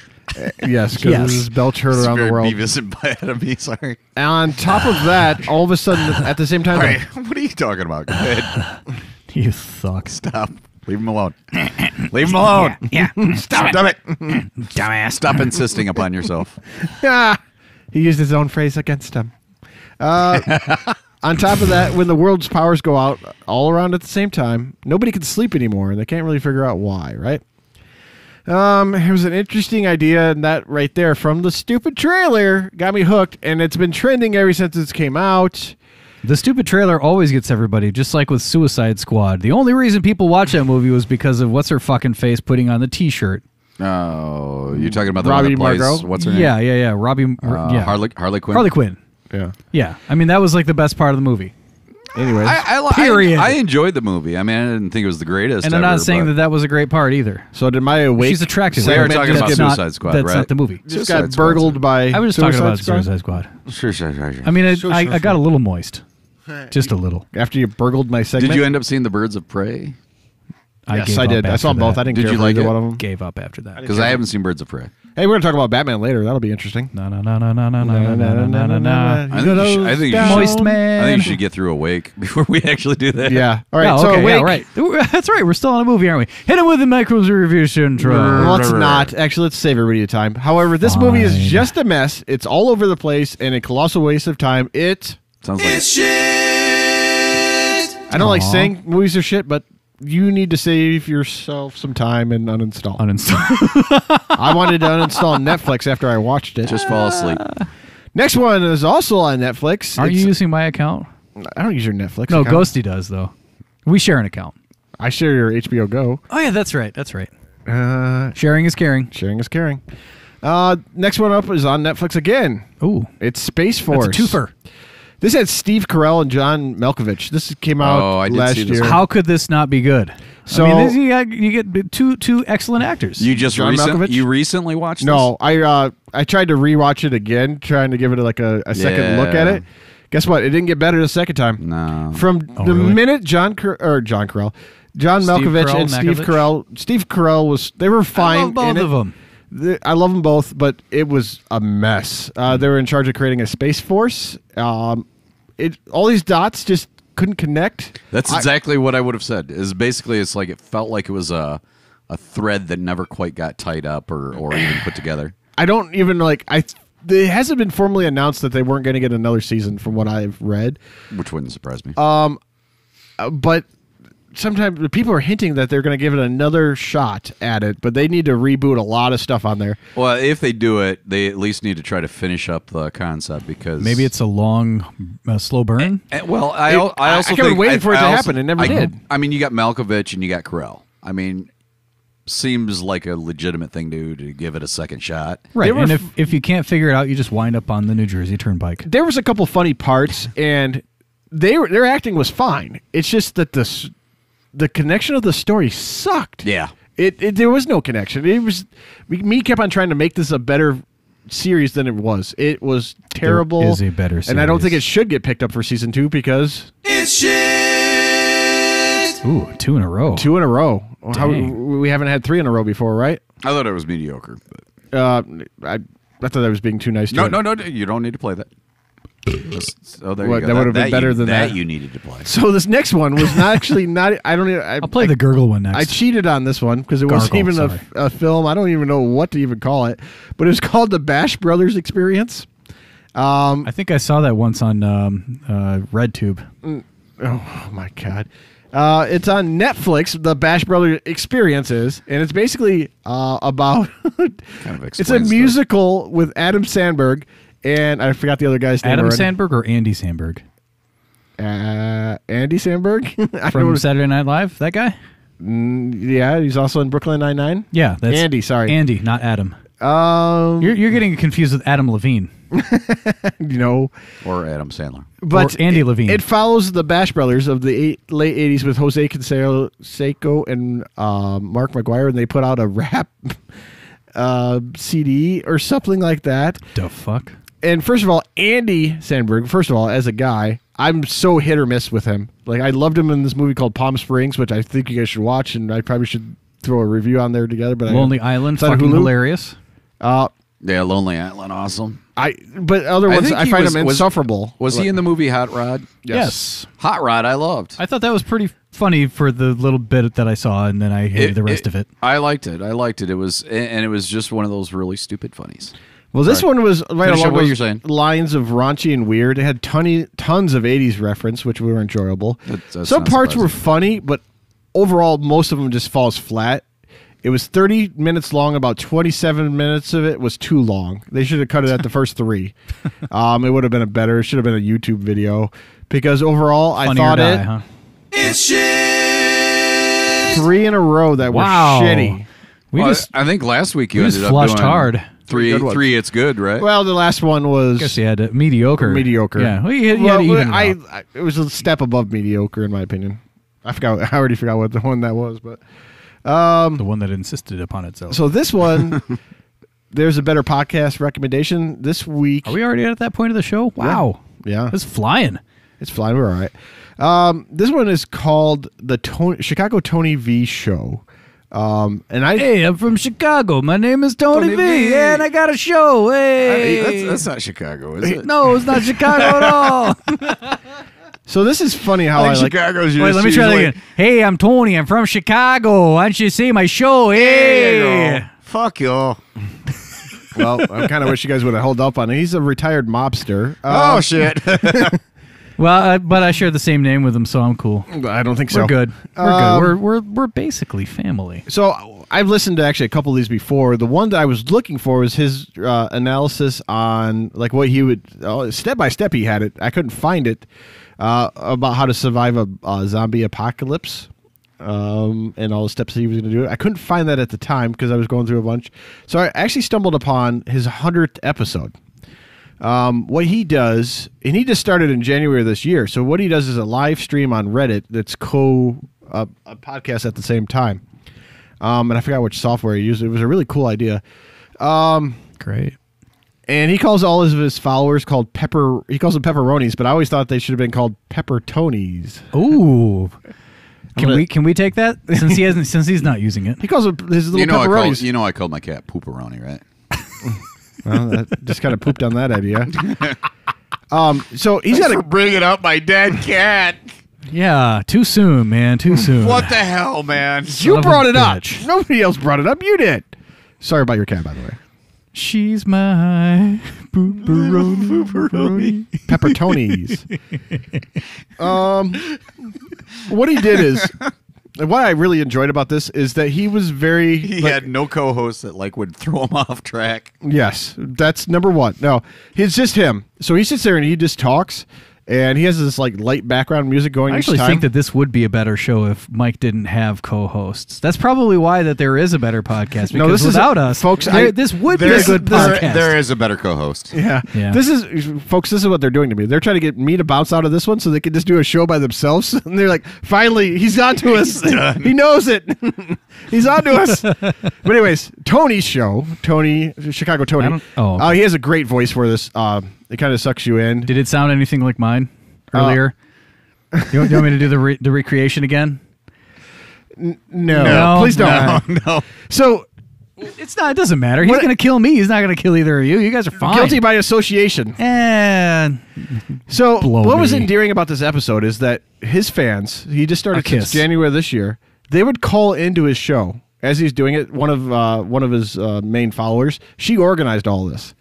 Yes, because Yes. this is belch heard It's around the very world. Beavis and Butthead, sorry. And on top of that, all of a sudden, at the same time, All right, what are you talking about? Go ahead. You suck. Stop. Leave him alone. Leave him alone. Yeah. Stop it. Dumbass. Stop insisting upon yourself. he used his own phrase against him. On top of that, when the world's powers go out all around at the same time, nobody can sleep anymore, and they can't really figure out why, right? It was an interesting idea, and that right there from the stupid trailer got me hooked, and it's been trending ever since it came out. The stupid trailer always gets everybody, just like with Suicide Squad. The only reason people watch that movie was because of what's her fucking face putting on the T-shirt. Oh, you're talking about the Robbie one that plays, Margot? what's her name? Yeah. Robbie. Yeah. Harley Quinn. Harley Quinn. Yeah. Yeah. I mean, that was like the best part of the movie. Anyways, Period. I enjoyed the movie. I mean, I didn't think it was the greatest. And I'm not ever, saying but that was a great part either. so did my Awake? She's attractive. We were segment talking just about get- That's Suicide Squad, That's right? not the movie. just Suicide got Squad. burgled by. I was just talking about Squad? Suicide Squad. Sure. I mean, I got a little moist. Just a little. After you burgled my segment. Did you end up seeing the Birds of Prey? Yes, gave I up did. I saw after them both. that. I didn't Did care you for like either it? one of them. Gave up after that. Because I haven't seen Birds of Prey. Hey, we're gonna talk about Batman later. That'll be interesting. No. I think you should, Moist man. I think you should get through Awake before we actually do that. Yeah. All right. Oh, so okay, Awake. yeah, right. That's right. We're still on a movie, aren't we? Hit him with the micros review intro. Well, let's not. Actually, let's save everybody time. However, this movie is Fine. just a mess. It's all over the place and a colossal waste of time. Sounds like I don't like Aw. saying movies are shit, but you need to save yourself some time and uninstall. Uninstall. I wanted to uninstall Netflix after I watched it. just fall asleep. Next one is also on Netflix. Aren't you using my account? I don't use your Netflix No, account. Ghosty does, though. We share an account. I share your HBO Go. Oh, yeah, that's right. Sharing is caring. Sharing is caring. Next one up is on Netflix again. Ooh. It's Space Force. That's a twofer. This had Steve Carell and John Malkovich. This came out I did last see this year. one. How could this not be good? So- I mean, you get two excellent actors. You just John Malkovich? you recently watched this? No, I tried to rewatch it again, trying to give it like a second look at it. Guess what? It didn't get better the second time. No. From the really? minute John Malkovich and Steve Carell they were fine. I love both of them. I love them both, but it was a mess. They were in charge of creating a space force. All these dots just couldn't connect. That's exactly what I would have said. Is basically it's like it felt like it was a thread that never quite got tied up or even put together. I don't even it hasn't been formally announced that they weren't going to get another season from what I've read. Which wouldn't surprise me. But sometimes the people are hinting that they're going to give it another shot at it, but they need to reboot a lot of stuff on there. Well, if they do it, they at least need to try to finish up the concept because Maybe it's a long, slow burn. well, I also kept think waiting for it to happen. It never did. I mean, you got Malkovich and you got Carell. I mean, seems like a legitimate thing to give it a second shot. Right, were and if you can't figure it out, you just wind up on the New Jersey Turnpike. There was a couple funny parts, and their acting was fine. It's just that the connection of the story sucked. Yeah. There was no connection. It was me kept on trying to make this a better series than it was. It was terrible. There is a better and I don't think series. it should get picked up for season 2 because It's shit. Ooh, 2 in a row. 2 in a row. Dang. We haven't had 3 in a row before, right? I thought it was mediocre. But I thought I was being too nice to it. no, you don't need to play that. Oh, there What, you go. that would have been better than that? you needed to play. So this next one was not actually not. I don't. Even, I'll play the gurgle one next. I cheated on this one because it wasn't Gargle, even sorry. a film. I don't even know what to even call it, but it was called the Bash Brothers Experience. I think I saw that once on RedTube. Oh my god! It's on Netflix. The Bash Brothers Experience is, and it's basically about. Kind of It's a explains the- musical with Adam Sandberg, and I forgot the other guy's name. Adam already. Sandberg or Andy Sandberg? Andy Sandberg. I From don't- Saturday Night Live, that guy? yeah, he's also in Brooklyn Nine-Nine. Yeah, that's Andy, sorry. Andy, not Adam. You You're getting confused with Adam Levine. know, or Adam Sandler. but Or Andy Levine. It follows the Bash Brothers of the late '80s with Jose Canseco and Mark McGuire, and they put out a rap CD or something like that. The fuck? And first of all, Andy Sandberg, as a guy, I'm so hit or miss with him. Like, I loved him in this movie called Palm Springs, which I think you guys should watch, and I probably should throw a review on there together. But Lonely Island, Is that fucking Hulu? hilarious. Yeah, Lonely Island, awesome. But other ones, think I he find was- him was- insufferable. Was he in the movie Hot Rod? Yes. Hot Rod, I loved. I thought that was pretty funny for the little bit that I saw, and then I hated the rest of it. I liked it. It was, and it was just one of those really stupid funnies. Well, this one was right Finish up along what those you're saying. lines of raunchy and weird. It had tons of 80s reference, which were enjoyable. That's Some not parts surprising. were funny, but overall, most of them just falls flat. It was 30 minutes long. About 27 minutes of it was too long. They should have cut it at the first 3. It would have been it should have been a YouTube video because overall, Funny I thought or die, it huh? It's shit. 3 in a row that Wow. were shitty. We Well, just I think last week you we just ended up flushed doing hard. Good ones. Three. It's good, right? Well, the last one was guess you had mediocre. mediocre. Yeah, well, you had Well, to even it out. it was a step above mediocre in my opinion. I already forgot what the one that was, but the one that insisted upon itself. so this one, there's a better podcast recommendation this week. Are we already at that point of the show? Wow. Yeah, It's flying. it's flying. We're all right. This one is called the ChicagoTonyV Show. And I Hey, I'm from Chicago. My name is Tony, Tony V, V. and I got a show. Hey. That's not Chicago, is it? No, it's not Chicago at all. so this is funny how I, like. Chicago's Wait, let me try that again. Hey, I'm Tony. I'm from Chicago. Why don't you see my show? Hey. Fuck you. Well, I kind of wish you guys would have held up on it. He's a retired mobster. Oh shit. Well, but I share the same name with him, so I'm cool. I don't think so. We're good. We're good. We're basically family. So I've listened to actually a couple of these before. The one that I was looking for was his analysis on like what he would step by step. He had it. I couldn't find it about how to survive a zombie apocalypse and all the steps he was going to do. I couldn't find that at the time because I was going through a bunch. So I actually stumbled upon his 100th episode. What he does, and he just started in January of this year. So what he does is a live stream on Reddit that's a podcast at the same time. And I forgot which software he used. It was a really cool idea. Great. And he calls all of his followers he calls them pepperonis, but I always thought they should have been called peppertonis. Ooh. Can we take that since he's not using it? He calls them his little pepperonis. I called my cat Pooparoni, right? Well, that just kind of pooped on that idea. So he's got to bring it up, my dead cat. Yeah, too soon, man. Too soon. What the hell, man? You brought it up. Nobody else brought it up. You did. Sorry about your cat, by the way. She's my pooparoni. Peppertonis. What he did is, what I really enjoyed about this is that he was very... He had no co-hosts that would throw him off track. Yes, that's number one. No, it's just him. So he sits there and he just talks, and he has this light background music going each time. I actually think that this would be a better show if Mike didn't have co-hosts. That's probably why that there is a better podcast. Because this without us, folks, this would be a good podcast. There is a better co-host. Yeah. This is what they're doing to me. They're trying to get me to bounce out of this one so they can just do a show by themselves. And they're like, finally, he's on to us. He knows it. He's on to us. But anyways, Tony's show, Chicago Tony. He has a great voice for this. It kind of sucks you in. Did it sound anything like mine earlier? You want me to do the recreation again? No, please don't. No. So it's not. It doesn't matter. He's going to kill me. He's not going to kill either of you. You guys are fine. Guilty by association. And so what was endearing about this episode is that his fans, he just started since January of this year, they would call into his show as he's doing it. One of his main followers, she organized all this.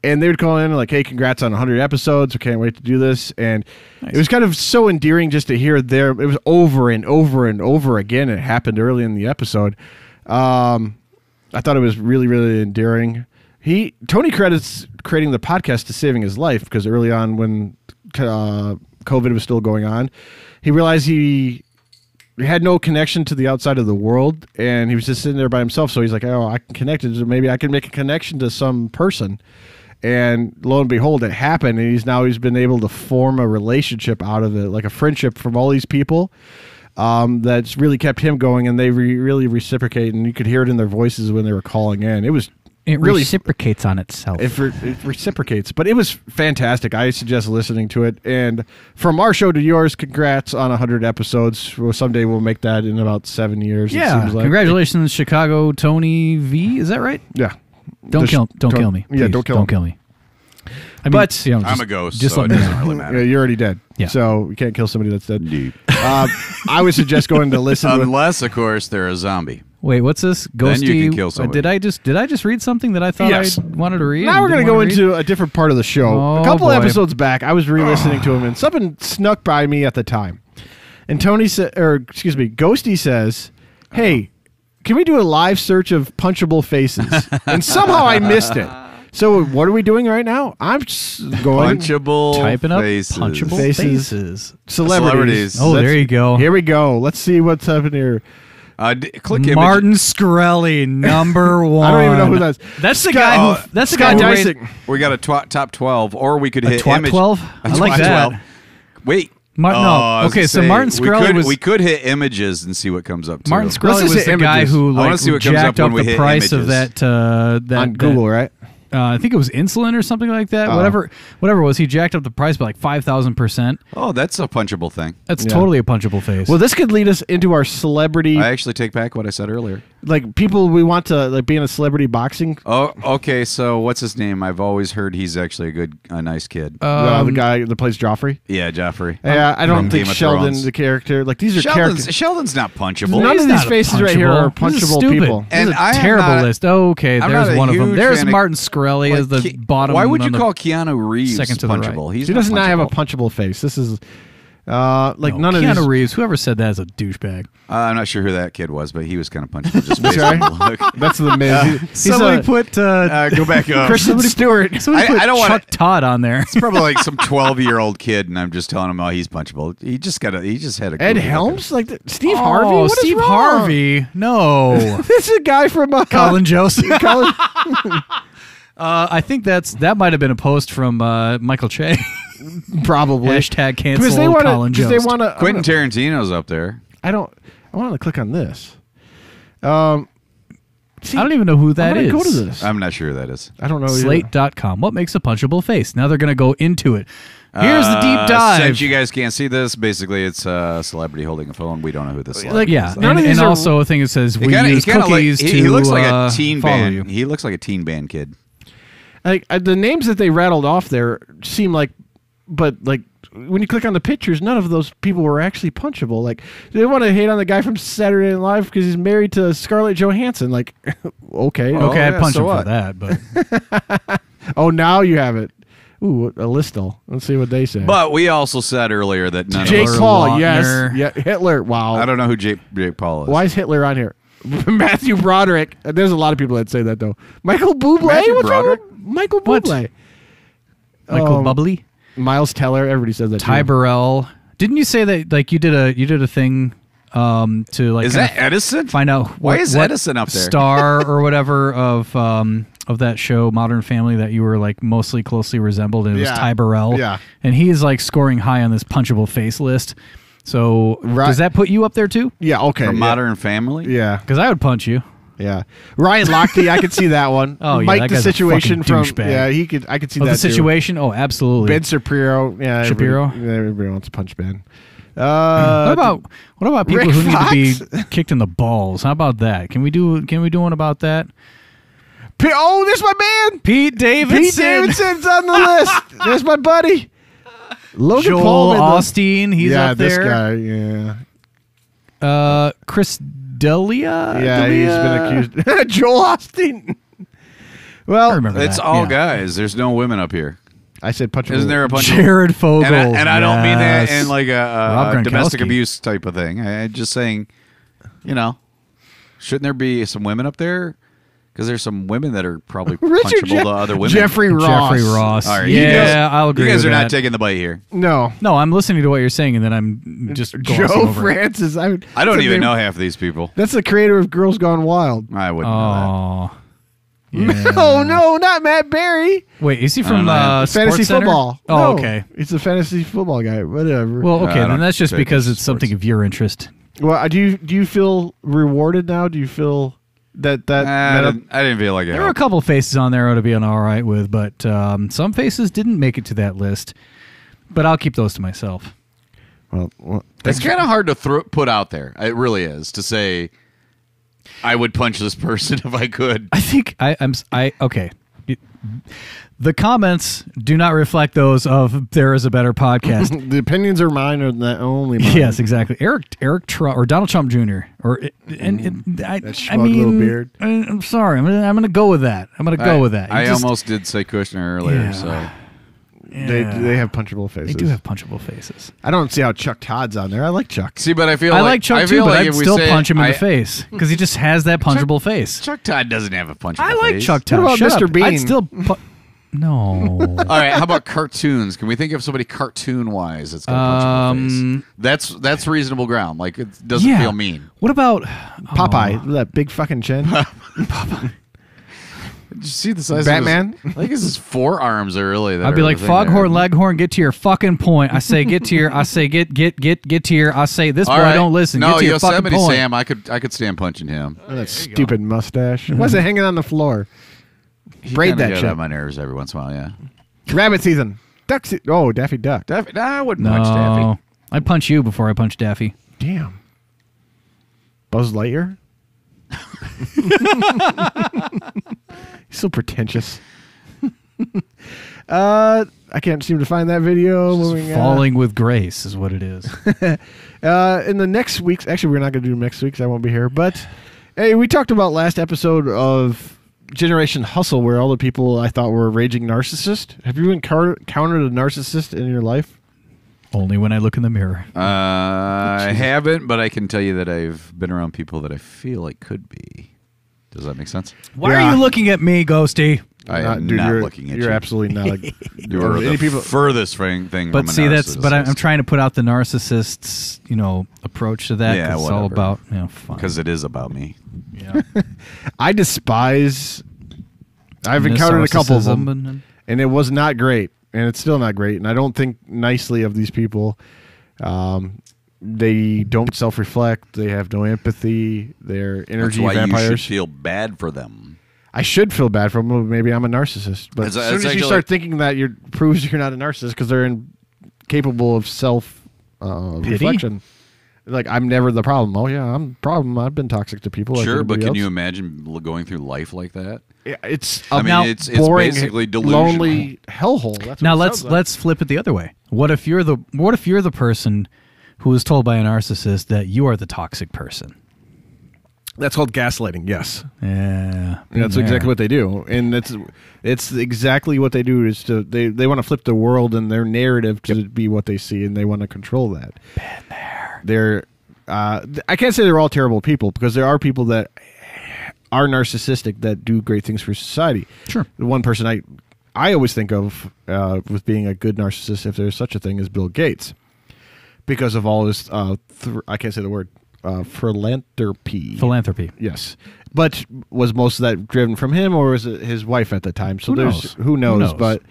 And they would call in like, hey, congrats on 100 episodes. We can't wait to do this. And It was kind of so endearing just to hear it was over and over and over again. It happened early in the episode. I thought it was really, really endearing. Tony credits creating the podcast to saving his life because early on when COVID was still going on, he realized he had no connection to the outside of the world, and he was just sitting there by himself. So he's like, oh, I can connect it. Maybe I can make a connection to some person. And lo and behold, it happened, and he's been able to form a relationship out of it, like a friendship from all these people that's really kept him going, and they really reciprocate, and you could hear it in their voices when they were calling in. It really reciprocates on itself. It reciprocates, but it was fantastic. I suggest listening to it. And from our show to yours, congrats on 100 episodes. Well, someday we'll make that in about 7 years. Yeah, it seems like. Congratulations, Chicago Tony V. Is that right? Yeah. Don't kill me. Please. Yeah, don't kill me. I mean, I'm a ghost. Just so let it me doesn't know. really matter. Yeah, you're already dead. Yeah. So you can't kill somebody that's dead. Indeed. I would suggest going to listen. Unless, of course, they're a zombie. Wait, what's this? Ghosty. Then you can kill somebody. Did I just read something that I thought I wanted to read? Now we're going to go into a different part of the show. A couple episodes back, I was re-listening to him, and something snuck by me at the time. And Ghosty says, "Hey, can we do a live search of punchable faces?" And somehow I missed it. So what are we doing right now? I'm just going typing up faces. punchable faces. Celebrities. Oh, there you go. Here we go. Let's see what's happening here. Click Martin Shkreli, number one. I don't even know who that is. That's the guy who. That's the guy who Dysing. We got a top 12, or we could hit image. 12. I like that. 12. Wait. Okay, so Martin Shkreli we could hit images and see what comes up. Too. Martin Shkreli was the guy who jacked up the price of that on Google, right? I think it was insulin or something like that. Whatever it was, he jacked up the price by like 5,000%. Oh, that's a punchable thing. That's totally a punchable face. Well, this could lead us into our celebrity. I actually take back what I said earlier. like people we want to like be in a celebrity boxing. Oh, okay. So what's his name? I've always heard he's actually a nice kid. The guy that plays Joffrey. Yeah, Joffrey. Yeah, I don't think Game of Sheldon, Thrones. the character, like these are characters. Sheldon's not punchable. None of He's these not faces right here are punchable. This is punchable stupid. people. This And is a I am terrible not- list. Okay, I'm there's not a one of them. huge There's fan of- Martin Shkreli as the bottom. Why would you on the call Keanu Reeves second to the punchable? right. He's He does not have a punchable. punchable face. This is like No, none of Keanu these. Reeves. Whoever said that is a douchebag. I'm not sure who that kid was, but he was kind of punchable. Just based Sorry? on the look. That's the Miz. He's Somebody a put Go back up. Kristen Stewart. somebody put I don't wanna- Chuck Todd on there. It's probably like some 12-year-old kid, and I'm just telling him, oh, he's punchable. He just had a. Ed goofy Helms, like Steve Oh, Harvey. What is Steve wrong? Harvey. No. This is a guy from Colin Jost. Colin- I think that might have been a post from Michael Che. probably Hashtag cancel because they want Colin to. They Jost. want to. Quentin Tarantino's up there. I don't. I want to click on this. See, I don't even know who that I'm is. gonna go to this. I'm not sure who that is. I don't know. either. Slate.com. What makes a punchable face? Now they're going to go into it. Here's the deep dive. Since you guys can't see this, basically it's a celebrity holding a phone. We don't know who this is. Like, Yeah, none of and these are- also a thing that says we use kinda cookies to he looks like a teen follow band. you. He looks like a teen band kid. Like the names that they rattled off there seem like, but like when you click on the pictures, none of those people were actually punchable. Like they want to hate on the guy from Saturday Night Live because he's married to Scarlett Johansson. Like, okay, Oh, Okay, I'd yeah, punch so him what? for that, but Oh, now you have it. Ooh, a listal. Let's see what they say. But we also said earlier that none Jake of us. Paul, Lautner. yes, yeah, Hitler. Wow, I don't know who Jake Paul is. why is Hitler on here? Matthew Broderick. There's a lot of people that say that though. Michael Bublé. Matthew What's wrong with Broderick? Michael What? Bublé? Michael Bubbly, Miles Teller. Everybody says that. Ty too. Burrell. Didn't you say that like you did a thing to like Is kinda that Edison? find out Why what, is what Edison up there? star or whatever of that show Modern Family that you were like mostly closely resembled, and it Yeah. was Ty Burrell. Yeah. And he's like scoring high on this punchable face list. So Right. does that put you up there too? Yeah. Okay. From yeah. Modern Family? Yeah. Because I would punch you. Yeah. Ryan Lochte, I could see that one. Oh, yeah, Mike that the guy's a Situation fucking from douchebag. yeah, he could I could see Of that the situation? Oh, too. absolutely. Ben Shapiro. Yeah. Shapiro? Everybody wants to punch Ben. what about people Rick who need to Fox? be kicked in the balls? How about that? Can we do one about that? Oh, there's my man. Pete Davidson. Pete Davidson's on the list. There's my buddy. Logan Joel Paul. Austin, he's yeah, up there. this guy. Yeah. Chris D'Elia. Yeah, he's been accused. Joel Austin. I Well, remember It's that. all yeah. guys. There's no women up here. I said punch. Isn't there a bunch of... Jared Fogle. And I don't mean that yes. in like Rob a domestic Gronkowski. abuse type of thing. I'm just saying, shouldn't there be some women up there? Because there's some women that are probably Richard punchable to other women. Jeffrey Ross. Jeffrey Ross. All right, Yeah, I'll agree You guys with are that. not taking the bite here. No. No, I'm listening to what you're saying, and then I'm just glossing Joe over it. Francis. I don't that's even the know name- half of these people. That's the creator of Girls Gone Wild. I wouldn't know Oh. Yeah. Oh no, not Matt Berry. Wait, is he I from don't know. Fantasy Sports Center? football. Oh, No, okay. He's a fantasy football guy. Whatever. Well, okay, I then don't that's just pay because attention it's to something sports. of your interest. well, do you feel rewarded now? Do you feel that that. I didn't feel like it. There were a helped. couple faces on there I would have been all right with, but some faces didn't make it to that list. But I'll keep those to myself. well, It's kind of hard to put out there. It really is to say. I would punch this person if I could. I think okay. The comments do not reflect those of There Is a Better Podcast. the opinions are mine or that only mine. Yes, exactly. Eric Trump or Donald Trump Jr. or That smug little beard. I'm sorry. I'm gonna go with that. I'm gonna go with that. I You just- almost did say Kushner earlier. Yeah. So They have punchable faces. They do have punchable faces. I don't see how Chuck Todd's on there. I like Chuck. see, but I feel I like like Chuck I too, feel but like I'd if we still say punch him in I- the face because he just has that punchable face. Chuck Todd doesn't have a punchable I like face. Chuck Todd. What about Shut Mr. up. Bean? I'd still no. All right, how about cartoons? Can we think of somebody cartoon-wise that's got a punchable face? That's reasonable ground. Like it doesn't Yeah. feel mean. What about Popeye, that big fucking chin. Did you see the size Batman? of his... I think it's his forearms are really... I'd be like, Foghorn Leghorn, get to your fucking point. I say, get to your. I say, get to your. I say, this boy don't listen. No, get to your fucking Yosemite point. Sam, I could stand punching him. That stupid mustache. Why's it hanging on the floor? Braid Kinda that get shit. on my nerves every once in a while, yeah. Rabbit season. Duck season. Oh, Daffy Duck. Nah, I wouldn't punch Daffy. No, I'd punch you before I punch Daffy. Damn. Buzz Lightyear? He's so pretentious. I can't seem to find that video. Falling with grace is what it is. In the next week's, actually, we're not going to do next week's. I won't be here. But hey, we talked about last episode of Generation Hustle, where all the people I thought were raging narcissists. Have you encountered a narcissist in your life? Only when I look in the mirror. I haven't, but I can tell you that I've been around people that I feel like could be. Does that make sense? Why are you looking at me, Ghosty? I am not looking at you. You're absolutely not. You're the furthest thing. But see, I'm trying to put out the narcissist's, approach to that. Yeah, it's all about, fun. Because it is about me. Yeah. I've encountered a couple of them, and it was not great, and it's still not great. And I don't think nicely of these people. They don't self-reflect. They have no empathy. They're energy vampires. That's why you should feel bad for them. I should feel bad for them. Maybe I'm a narcissist. But as soon as you start thinking that, proves you're not a narcissist because they're incapable of self-reflection. Like, I'm never the problem. Oh, yeah, I'm the problem. I've been toxic to people. Sure, like but can else. you imagine going through life like that? Yeah, it's it's boring, basically delusional. lonely hellhole. That's now what let's flip it the other way. What if you're the person who was told by a narcissist that you are the toxic person? That's called gaslighting. Yes. Yeah. That's exactly what they do, and it's exactly what they do. Is they want to flip the world and their narrative to be what they see, and they want to control that. Been there. I can't say they're all terrible people because there are people that are narcissistic that do great things for society. Sure. The one person I always think of with being a good narcissist, if there's such a thing, is Bill Gates, because of all his I can't say the word. Philanthropy. Philanthropy. Yes. But was most of that driven from him, or was it his wife at the time? So who knows? But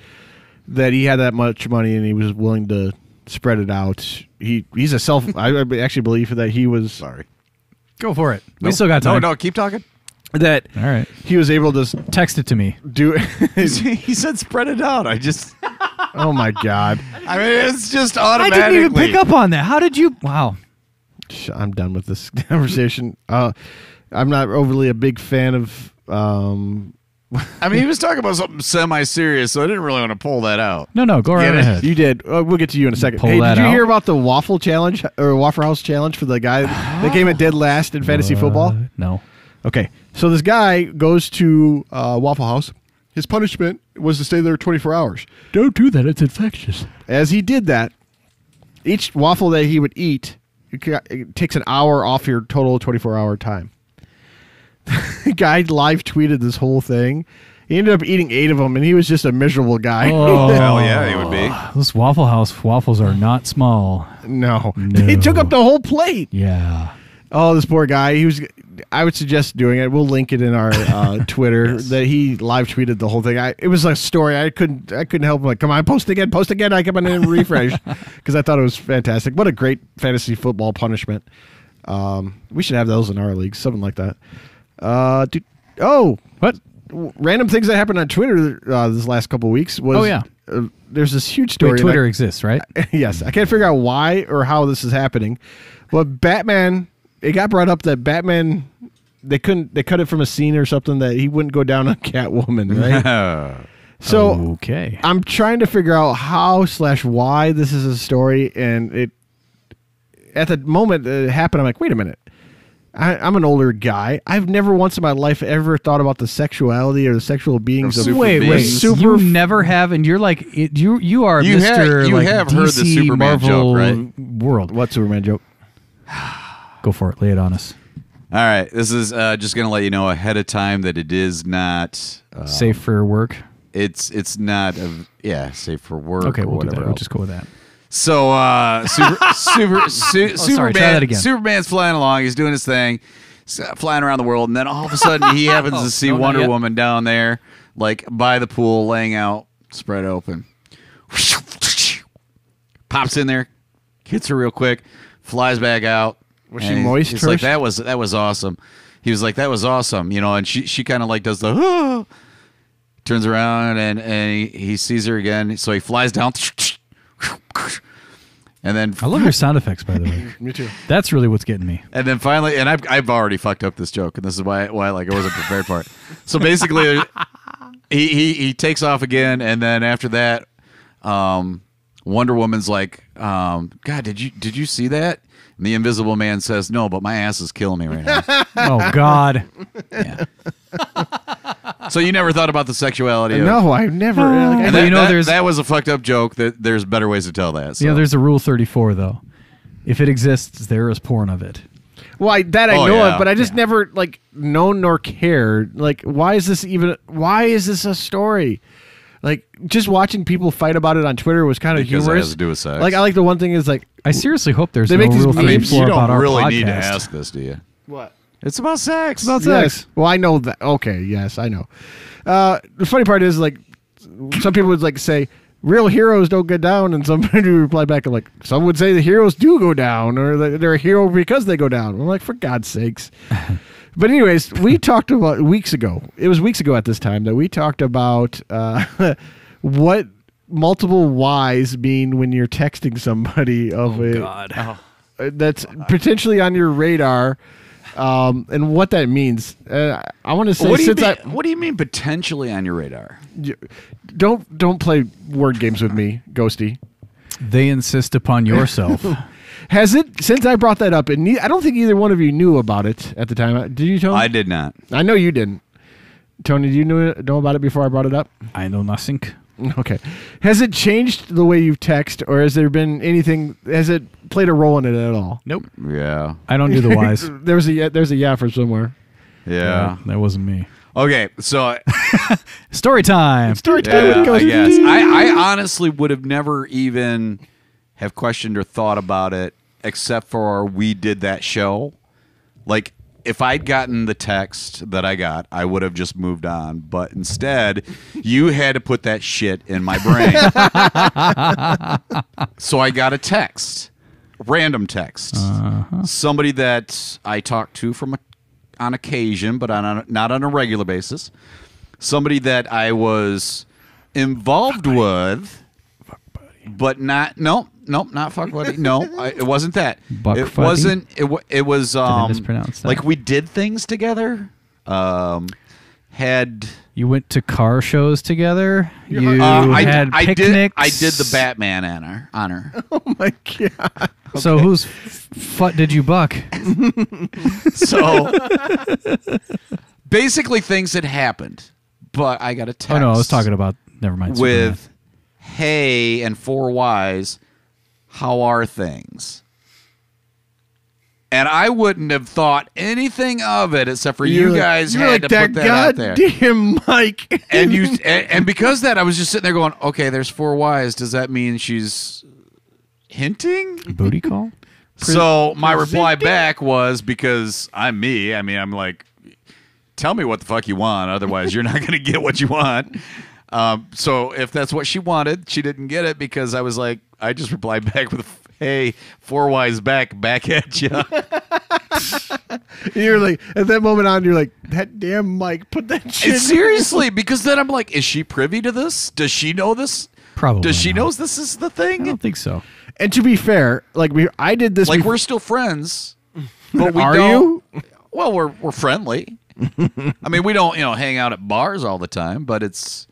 that he had that much money and he was willing to spread it out. He's a I actually believe that he was... Sorry. Go for it. We still got time. No, keep talking. That all right. He was able to... Text it to me. He said spread it out. Oh, my God. I mean, it's just automatically... I didn't even pick up on that. How did you... Wow. I'm done with this conversation. I'm not overly a big fan of... I mean, he was talking about something semi-serious, so I didn't really want to pull that out. No, go right ahead. You did. We'll get to you in a second. Did you hear about the Waffle Challenge or Waffle House Challenge for the guy that came at dead last in fantasy football? No. Okay, so this guy goes to Waffle House. His punishment was to stay there 24 hours. Don't do that. It's infectious. As he did that, each waffle that he would eat, it takes an hour off your total 24-hour time. The guy live tweeted this whole thing. He ended up eating 8 of them, and he was just a miserable guy. Oh, hell yeah, he would be. Those Waffle House waffles are not small. No. He took up the whole plate. Yeah. Oh, this poor guy. I would suggest doing it. We'll link it in our Twitter. Yes. That he live tweeted the whole thing. It was a story. I couldn't help him. Like, come on, post again. I kept on hitting refresh because I thought it was fantastic. What a great fantasy football punishment. We should have those in our league, something like that. What? Random things that happened on Twitter this last couple of weeks was. Oh yeah. There's this huge story. Wait, Twitter exists, right? Yes, I can't figure out why or how this is happening. But Batman. It got brought up that Batman, they cut it from a scene or something that he wouldn't go down on Catwoman, right? So okay. I'm trying to figure out how/why this is a story, and at the moment it happened, I'm like, wait a minute. I'm an older guy. I've never once in my life ever thought about the sexuality or the sexual beings of wait. You never have, and you're like you are you Mr. You like have DC heard the Superman Marvel joke, right? World. What Superman joke? Go for it. Lay it on us. All right. This is just going to let you know ahead of time that it is not safe for work. It's not safe for work. Okay, we'll do that. We'll just go with that. So Superman. Sorry, try that again. Superman's flying along. He's doing his thing, flying around the world, and then all of a sudden he happens to see Wonder Woman down there, like by the pool, laying out, spread open. Pops in there, hits her real quick, flies back out. Was she moist? He's like, that was awesome. He was like, that was awesome, and she kind of like does the turns around and he sees her again, so he flies down, And then I love your sound effects, by the way. Me too. That's really what's getting me. And then finally, and I've already fucked up this joke, and this is why like I wasn't prepared for it. So basically, he takes off again, and then after that, Wonder Woman's like, God, did you see that? And the Invisible Man says, no, but my ass is killing me right now. Oh God. Yeah. So you never thought about the sexuality of No, I never. And But you know, that was a fucked up joke. That there's better ways to tell that. So. Yeah, there's a Rule 34 though. If it exists, there is porn of it. well, I know yeah. of, but I just never like known nor cared. Like, why is this a story? Like, just watching people fight about it on Twitter was kind of Because humorous. it has to do with sex. Like, I like the one thing is like, I seriously hope there's They no make these Rule memes. 34 you about don't our really podcast. need to ask this, do you? what? It's about sex. It's about Yes. sex. Well, I know that. Okay, yes, I know. The funny part is, like, some people would like say real heroes don't go down, and somebody would reply back like, some would say the heroes do go down, or that they're a hero because they go down. I'm like, for God's sakes. But anyways, we talked about weeks ago. It was weeks ago at this time that we talked about what multiple Y's mean when you're texting somebody of that's potentially on your radar. And what that means, I want to say, What do you mean potentially on your radar? don't play word games with me, Ghosty. They insist upon yourself. Has it, since I brought that up, and I don't think either one of you knew about it at the time. Did you, Tony? I did not. I know you didn't. Tony, did you know about it before I brought it up? I know nothing. Okay. Has it changed the way you text, or has there been anything? Has it played a role in it at all? Nope. Yeah. I don't do the wise. There's a yeah for somewhere. Yeah. That wasn't me. Okay, so Story time. Story time with I Ghosty. guess I honestly would have never even have questioned or thought about it, except for we did that show. Like, if I'd gotten the text that I got, I would have just moved on. But instead, you had to put that shit in my brain. So I got a text, random text, somebody that I talked to on occasion, but not on a regular basis. Somebody that I was involved with, but not. Nope, not fuck buddy. No, it wasn't that. Buck it fuddy? wasn't. It was I mispronounce that? like we did things together. Had You went to car shows together. You I had did picnics. I did the Batman on her. Oh my God. So whose foot did you buck? So basically, things had happened, but I got a text. Oh no, I was talking about. Never mind. with "Hey" and 4 Ys. How are things? And I wouldn't have thought anything of it except for you guys had to put that out there. Goddamn Mike. And you and because of that, I was just sitting there going, okay, there's 4 Ys. Does that mean she's hinting? Booty call. So my reply back was, because I'm me. I mean, I'm like, tell me what the fuck you want. Otherwise, you're not going to get what you want. So if that's what she wanted, she didn't get it because I was like, I just replied back with, hey, 4 Ys back at you. You're like, at that moment on, you're like, that damn Mike, put that shit. Seriously, because then I'm like, is she privy to this? Does she know this? Probably. Does she not. knows this is the I thing? don't think so. And to be fair, like I did this. Like before. we're still friends, but we Are don't. you? Well, we're friendly. I mean, we don't hang out at bars all the time, but it's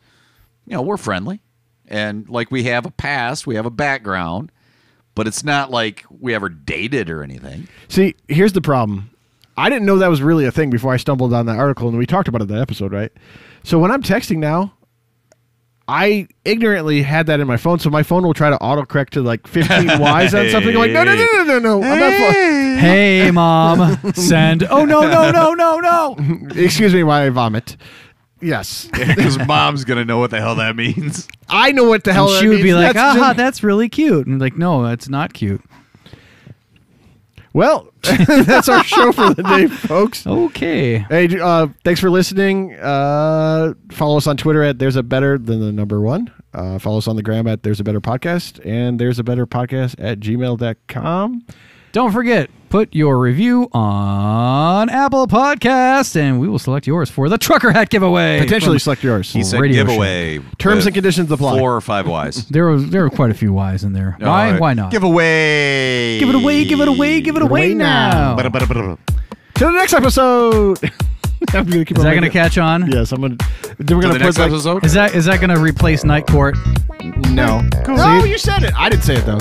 we're friendly, and like we have a past, we have a background, but it's not like we ever dated or anything. See, here's the problem. I didn't know that was really a thing before I stumbled on that article, and we talked about it in that episode, right? So when I'm texting now, I ignorantly had that in my phone, so my phone will try to autocorrect to like 15 Ys on something. I'm like, no. I'm not. Hey, mom, send. Oh no. Excuse me while I vomit. Yes, Because mom's gonna know what the hell that means. I know what the hell. And that she would means. be like, That's "Aha, just- that's really cute." And like, no, that's not cute. Well, that's our show for the day, folks. Okay. Hey, thanks for listening. Follow us on Twitter at There's a Better than the number 1. Follow us on the gram at There's a Better Podcast, and There's a Better Podcast at gmail.com. Don't forget, put your review on Apple Podcasts, and we will select yours for the trucker hat giveaway. Potentially select yours. He said Radio giveaway. Terms and conditions apply. 4 or 5 Ys. There were quite a few Ys in there. All Why? right. Why not? Giveaway. Give it away, give it away, give it away now. To the next episode. I'm gonna keep Is on that going to making- catch on? Yes, I'm gonna. Then we're To gonna the put next like, episode? Is that going to replace Night Court? no. No, you said it. I didn't say it though.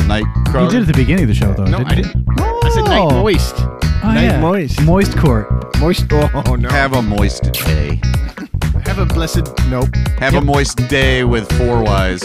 Night You Crow. did at the beginning of the show, though. No, I didn't. I said night Oh. moist. Oh, Night yeah. moist. Moist Court. Moist. Oh no. Have a moist day. Have a blessed. Nope. Have a moist day with 4 Ys.